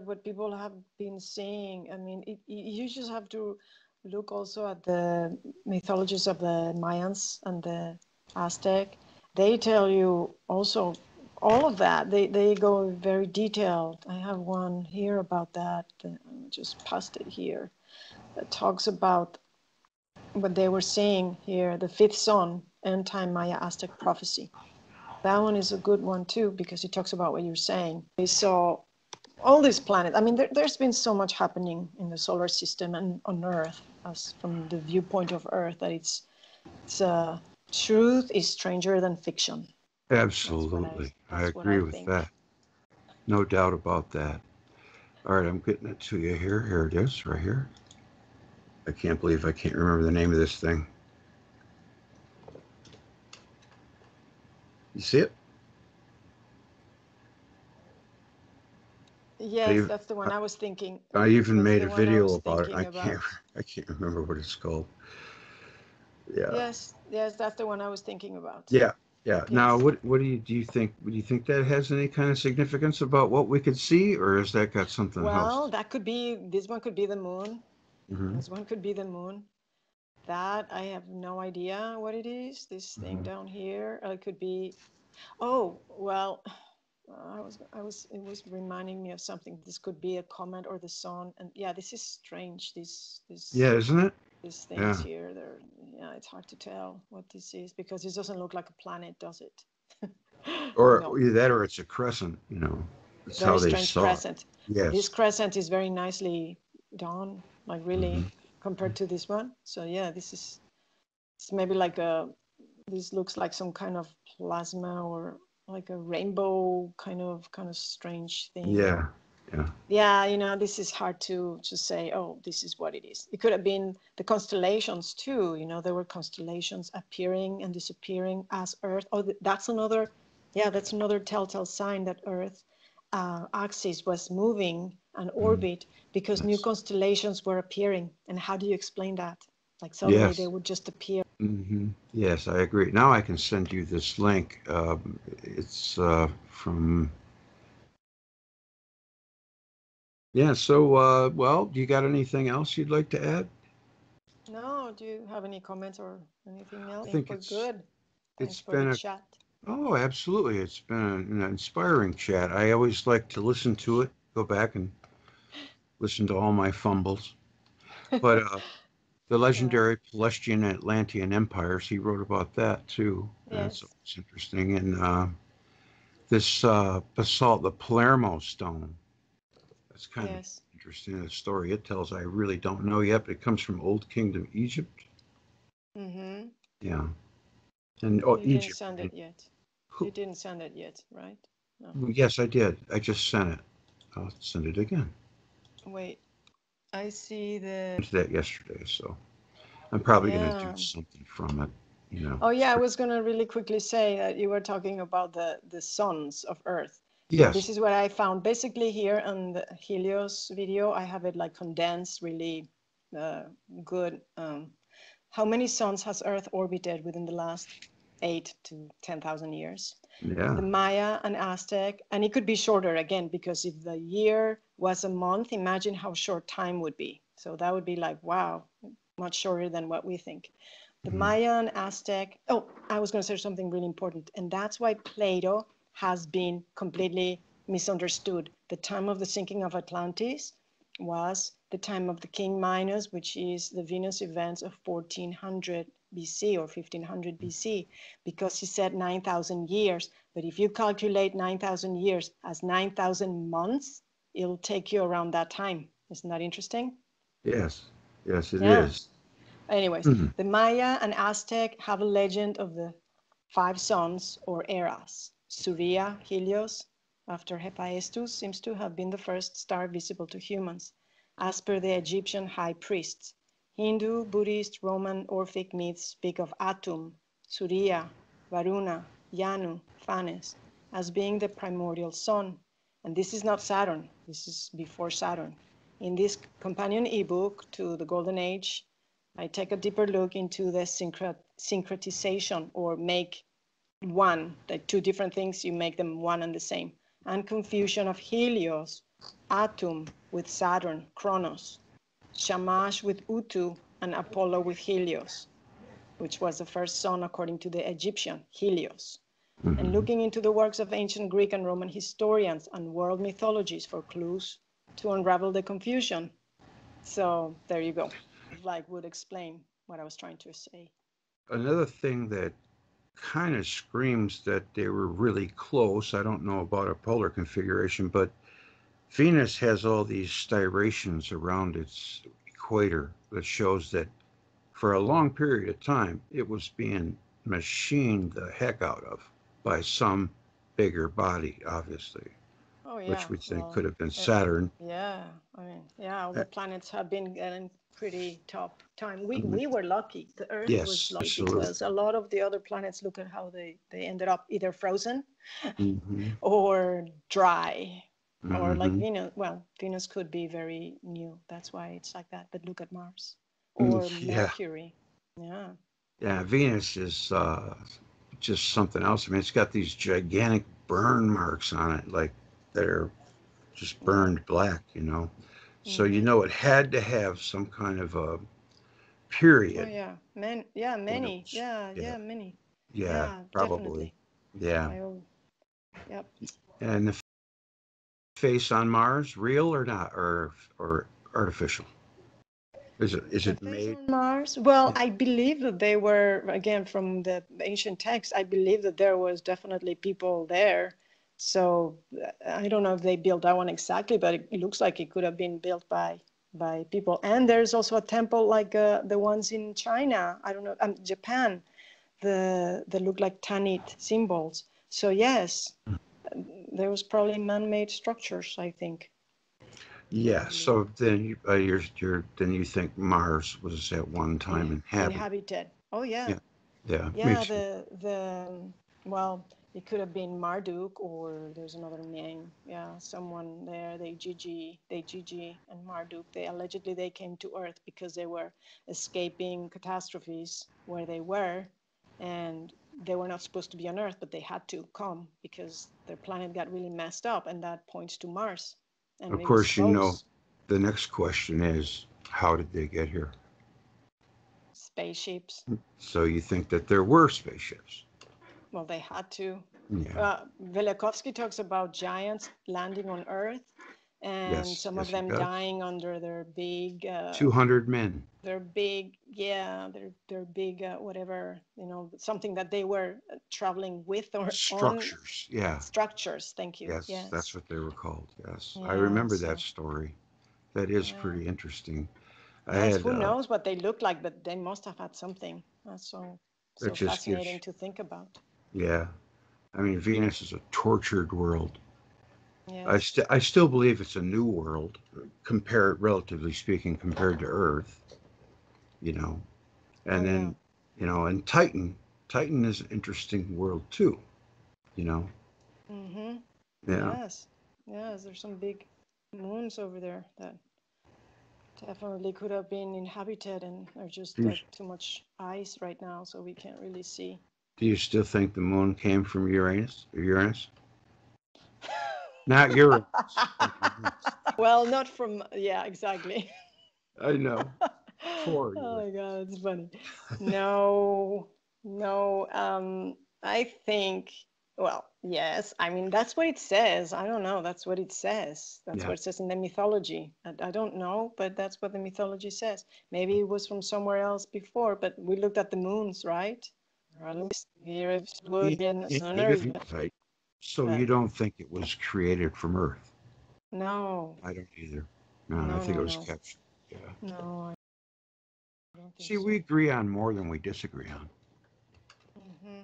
[SPEAKER 2] what people have been saying, I mean, you just have to look also at the mythologies of the Mayans and the Aztec. They tell you also all of that. They go very detailed. I have one here about that. I just passed it here. That talks about what they were saying here, the fifth son, anti-Maya Aztec prophecy. That one is a good one too, because it talks about what you're saying. So all these planets, I mean, there's been so much happening in the solar system and on Earth, as from the viewpoint of Earth, that it's truth is stranger than fiction.
[SPEAKER 1] absolutely, I
[SPEAKER 2] That's what
[SPEAKER 1] agree
[SPEAKER 2] I
[SPEAKER 1] with
[SPEAKER 2] think.
[SPEAKER 1] that. No doubt about that. All right, I'm getting it to you here. Here it is, right here. I can't believe I can't remember the name of this thing. You see it?
[SPEAKER 2] Yes, that's the one I was thinking.
[SPEAKER 1] I even
[SPEAKER 2] That's
[SPEAKER 1] made
[SPEAKER 2] the
[SPEAKER 1] a
[SPEAKER 2] one I
[SPEAKER 1] video
[SPEAKER 2] was
[SPEAKER 1] about it.
[SPEAKER 2] thinking about.
[SPEAKER 1] I can't remember what it's called. Yeah.
[SPEAKER 2] Yes, yes, that's the one I was thinking about.
[SPEAKER 1] Yeah. Yeah. Now,
[SPEAKER 2] Yes.
[SPEAKER 1] what do you think? Do you think that has any kind of significance about what we could see, or has that got something
[SPEAKER 2] Well,
[SPEAKER 1] else?
[SPEAKER 2] that could be, this one could be the moon.
[SPEAKER 1] Mm-hmm.
[SPEAKER 2] This one could be the moon. That I have no idea what it is. This thing
[SPEAKER 1] Mm-hmm.
[SPEAKER 2] down here, it could be. Oh, well, it was reminding me of something. This could be a comet or the sun. And yeah, this is strange.
[SPEAKER 1] Yeah, isn't it?
[SPEAKER 2] These things
[SPEAKER 1] Yeah.
[SPEAKER 2] here, yeah, it's hard to tell what this is because it doesn't look like a planet, does it?
[SPEAKER 1] Or
[SPEAKER 2] No,
[SPEAKER 1] either that, or it's a crescent. You know, it's
[SPEAKER 2] very
[SPEAKER 1] how they
[SPEAKER 2] strange
[SPEAKER 1] saw it.
[SPEAKER 2] crescent. This
[SPEAKER 1] Yes.
[SPEAKER 2] crescent is very nicely done, like
[SPEAKER 1] Mm-hmm.
[SPEAKER 2] really compared to this one. So yeah, it's maybe like this looks like some kind of plasma or like a rainbow kind of strange thing.
[SPEAKER 1] Yeah. Yeah.
[SPEAKER 2] Yeah, this is hard to say, oh, this is what it is. It could have been the constellations too. There were constellations appearing and disappearing as Earth. Oh, that's another telltale sign that Earth axis was moving and
[SPEAKER 1] Mm-hmm.
[SPEAKER 2] orbit because new
[SPEAKER 1] Yes.
[SPEAKER 2] constellations were appearing. And how do you explain that? Like suddenly they
[SPEAKER 1] Yes.
[SPEAKER 2] would just appear.
[SPEAKER 1] Yes, I agree. Now I can send you this link. It's from, yeah. So, well, do you got anything else you'd like to add?
[SPEAKER 2] No, do you have any comments or anything else?
[SPEAKER 1] I
[SPEAKER 2] I think
[SPEAKER 1] think
[SPEAKER 2] we're good. Thanks
[SPEAKER 1] it's
[SPEAKER 2] for the
[SPEAKER 1] been
[SPEAKER 2] chat.
[SPEAKER 1] oh, absolutely. It's been an inspiring chat. I always like to listen to it, go back and listen to all my fumbles. But the
[SPEAKER 2] Yeah.
[SPEAKER 1] legendary Palestian and Atlantean empires, he wrote about that too. That's
[SPEAKER 2] Yes.
[SPEAKER 1] always interesting. And this basalt, the Palermo stone. That's kind of
[SPEAKER 2] Yes.
[SPEAKER 1] interesting. The story it tells, I really don't know yet, but it comes from Old Kingdom Egypt.
[SPEAKER 2] Mm-hmm.
[SPEAKER 1] Yeah, and oh,
[SPEAKER 2] You didn't
[SPEAKER 1] Egypt.
[SPEAKER 2] send it yet. You
[SPEAKER 1] Who,
[SPEAKER 2] didn't send it yet, right? No.
[SPEAKER 1] yes, I did. I just sent it. I'll send it again.
[SPEAKER 2] Wait. I see the.
[SPEAKER 1] I did that yesterday, so I'm probably going to do
[SPEAKER 2] Yeah.
[SPEAKER 1] something from it. You know.
[SPEAKER 2] Oh, yeah. I was gonna really quickly say that you were talking about the sons of Earth, and this
[SPEAKER 1] Yes.
[SPEAKER 2] is what I found basically here on the Helios video. I have it like condensed, really uh, good. How many suns has Earth orbited within the last 8 to 10,000 years?
[SPEAKER 1] Yeah.
[SPEAKER 2] The Maya and Aztec, and it could be shorter again, because if the year was a month, imagine how short time would be. So that would be like, wow, much shorter than what we think. The
[SPEAKER 1] Mhm.
[SPEAKER 2] Maya and Aztec, oh, I was going to say something really important, and that's why Plato has been completely misunderstood. The time of the sinking of Atlantis was the time of the King Minos, which is the Venus events of 1400 BC or 1500 BC, because he said 9,000 years. But if you calculate 9,000 years as 9,000 months, it'll take you around that time. Isn't that interesting?
[SPEAKER 1] Yes. Yes, it
[SPEAKER 2] Yeah.
[SPEAKER 1] is.
[SPEAKER 2] Anyways,
[SPEAKER 1] Mhm.
[SPEAKER 2] the Maya and Aztec have a legend of the five suns or eras. Surya, Helios, after Hephaestus, seems to have been the first star visible to humans, as per the Egyptian high priests. Hindu, Buddhist, Roman, Orphic myths speak of Atum, Surya, Varuna, Yanu, Phanes as being the primordial sun. And this is not Saturn, this is before Saturn. In this companion ebook to the Golden Age, I take a deeper look into the syncretization, or make one, like two different things, you make them one and the same, and confusion of Helios, Atum with Saturn, Kronos, Shamash with Utu, and Apollo with Helios, which was the first sun according to the Egyptian, Helios. And
[SPEAKER 1] Mhm.
[SPEAKER 2] looking into the works of ancient Greek and Roman historians and world mythologies for clues to unravel the confusion. So there you go. Like would explain what I was trying to say.
[SPEAKER 1] Another thing that kind of screams that they were really close. I don't know about a polar configuration, but Venus has all these striations around its equator that shows that for a long period of time it was being machined the heck out of by some bigger body, obviously,
[SPEAKER 2] Oh
[SPEAKER 1] which
[SPEAKER 2] yeah,
[SPEAKER 1] we think
[SPEAKER 2] well,
[SPEAKER 1] could have been
[SPEAKER 2] uh,
[SPEAKER 1] Saturn.
[SPEAKER 2] yeah. I mean, yeah, all
[SPEAKER 1] Uh,
[SPEAKER 2] the planets have been getting pretty tough time. We were lucky. The Earth was
[SPEAKER 1] Yes,
[SPEAKER 2] lucky
[SPEAKER 1] absolutely.
[SPEAKER 2] because a lot of the other planets, look at how they ended up either frozen
[SPEAKER 1] Mm-hmm.
[SPEAKER 2] or dry, or like
[SPEAKER 1] Mm-hmm.
[SPEAKER 2] Venus. Well, Venus could be very new. That's why it's like that. But look at Mars or
[SPEAKER 1] Yeah,
[SPEAKER 2] Mercury. Yeah.
[SPEAKER 1] yeah. Venus is just something else. I mean, it's got these gigantic burn marks on it, like that are just
[SPEAKER 2] Yeah.
[SPEAKER 1] burned black, So
[SPEAKER 2] Mm-hmm.
[SPEAKER 1] it had to have some kind of a
[SPEAKER 2] Oh
[SPEAKER 1] period
[SPEAKER 2] yeah.
[SPEAKER 1] when it
[SPEAKER 2] Many.
[SPEAKER 1] was.
[SPEAKER 2] Yeah,
[SPEAKER 1] Yeah,
[SPEAKER 2] yeah, many.
[SPEAKER 1] yeah,
[SPEAKER 2] Yeah,
[SPEAKER 1] probably.
[SPEAKER 2] definitely.
[SPEAKER 1] Yeah.
[SPEAKER 2] I Yep.
[SPEAKER 1] And the face on Mars, real or not, or artificial? Is
[SPEAKER 2] The
[SPEAKER 1] it
[SPEAKER 2] face
[SPEAKER 1] made?
[SPEAKER 2] on Mars? Well,
[SPEAKER 1] Yeah.
[SPEAKER 2] I believe that they were, again, from the ancient text, I believe that there was definitely people there. So I don't know if they built that one exactly, but it looks like it could have been built by people. And there's also a temple like the ones in China, I don't know, Japan, that look like Tanit symbols. So yes, there was probably man-made structures, I think, I
[SPEAKER 1] Yeah.
[SPEAKER 2] believe.
[SPEAKER 1] So then then you think Mars was at one time inhabited?
[SPEAKER 2] Inhabited. Oh yeah.
[SPEAKER 1] Yeah. Yeah.
[SPEAKER 2] Yeah,
[SPEAKER 1] Makes sense.
[SPEAKER 2] well, it could have been Marduk, or there's another name. Yeah, someone there, they Gigi and Marduk. They allegedly they came to Earth because they were escaping catastrophes where they were, and they were not supposed to be on Earth, but they had to come because their planet got really messed up, and that points to Mars, and
[SPEAKER 1] Of
[SPEAKER 2] it was
[SPEAKER 1] course,
[SPEAKER 2] close.
[SPEAKER 1] the next question is, how did they get here?
[SPEAKER 2] Spaceships.
[SPEAKER 1] So you think that there were spaceships?
[SPEAKER 2] Well, they had to.
[SPEAKER 1] Yeah.
[SPEAKER 2] Velikovsky talks about giants landing on Earth, and
[SPEAKER 1] Yes.
[SPEAKER 2] some of
[SPEAKER 1] Yes, he
[SPEAKER 2] them
[SPEAKER 1] does.
[SPEAKER 2] dying under
[SPEAKER 1] 200 men.
[SPEAKER 2] yeah, their big, whatever, something that they were traveling with or on
[SPEAKER 1] Structures. Yeah.
[SPEAKER 2] structures. Thank you.
[SPEAKER 1] Yes, that's
[SPEAKER 2] Yes.
[SPEAKER 1] what they were called. Yes, I
[SPEAKER 2] Yeah.
[SPEAKER 1] remember that
[SPEAKER 2] So
[SPEAKER 1] story. That is
[SPEAKER 2] yeah,
[SPEAKER 1] pretty interesting. I
[SPEAKER 2] yes.
[SPEAKER 1] had
[SPEAKER 2] Who knows what they look like, but they must have had something. That's
[SPEAKER 1] that
[SPEAKER 2] so
[SPEAKER 1] just gives,
[SPEAKER 2] fascinating to think about.
[SPEAKER 1] yeah. I mean, Venus is a tortured world.
[SPEAKER 2] Yes.
[SPEAKER 1] I still believe it's a new world, compared, relatively speaking, compared to Earth. You know,
[SPEAKER 2] Oh
[SPEAKER 1] and
[SPEAKER 2] yeah.
[SPEAKER 1] then, and Titan is an interesting world too. You know,
[SPEAKER 2] Mm-hmm.
[SPEAKER 1] yeah.
[SPEAKER 2] Yes, yes, there's some big moons over there that definitely could have been inhabited, and there's just
[SPEAKER 1] Do you,
[SPEAKER 2] like too much ice right now, so we can't really see.
[SPEAKER 1] do you still think the moon came from Uranus? Uranus, not Uranus, but Uranus.
[SPEAKER 2] Well, not from, yeah, exactly.
[SPEAKER 1] I know. For
[SPEAKER 2] Oh my
[SPEAKER 1] Uranus.
[SPEAKER 2] God, it's funny. No, no, I think, well, yes, I mean, that's what it says. I don't know. That's what it says. That's
[SPEAKER 1] Yeah.
[SPEAKER 2] what it says in the mythology. I don't know, but that's what the mythology says. Maybe it was from somewhere else before, but we looked at the moons, right? Or at least here it
[SPEAKER 1] Yeah,
[SPEAKER 2] would be in
[SPEAKER 1] yeah,
[SPEAKER 2] sooner,
[SPEAKER 1] you're right. So you
[SPEAKER 2] but
[SPEAKER 1] don't think it was created from Earth?
[SPEAKER 2] no,
[SPEAKER 1] I don't either. No, I
[SPEAKER 2] no,
[SPEAKER 1] think it
[SPEAKER 2] no,
[SPEAKER 1] was
[SPEAKER 2] no,
[SPEAKER 1] captured. Yeah.
[SPEAKER 2] no, I don't think
[SPEAKER 1] See, we
[SPEAKER 2] so.
[SPEAKER 1] agree on more than we disagree on.
[SPEAKER 2] Hmm.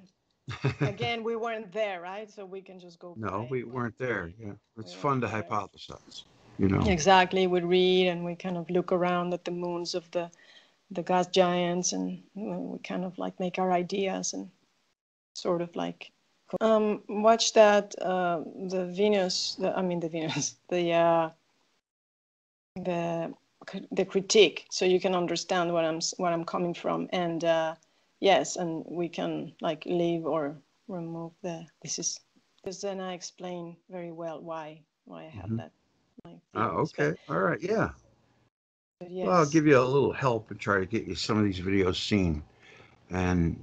[SPEAKER 2] Again, we weren't there, right? So we can just go
[SPEAKER 1] No,
[SPEAKER 2] by
[SPEAKER 1] we
[SPEAKER 2] what
[SPEAKER 1] weren't there. Yeah,
[SPEAKER 2] we
[SPEAKER 1] it's fun
[SPEAKER 2] weren't
[SPEAKER 1] to
[SPEAKER 2] there.
[SPEAKER 1] hypothesize. You know.
[SPEAKER 2] Exactly. We read and we kind of look around at the moons of the gas giants, and we kind of like make our ideas and sort of like watch that the Venus, I mean the Venus, the the critique, so you can understand where I'm coming from, and yes, and we can like leave or remove the this is because then I explain very well why I have
[SPEAKER 1] Hmm.
[SPEAKER 2] that my theories,
[SPEAKER 1] Okay. All right. Yeah.
[SPEAKER 2] but
[SPEAKER 1] Well, I'll
[SPEAKER 2] yes.
[SPEAKER 1] give you a little help and try to get you some of these videos seen. And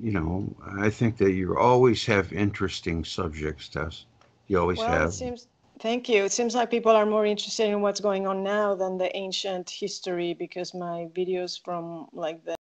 [SPEAKER 1] I think that you always have interesting subjects, Tess. You always
[SPEAKER 2] Well, it
[SPEAKER 1] have.
[SPEAKER 2] seems, thank you. It seems like people are more interested in what's going on now than the ancient history, because my videos from like the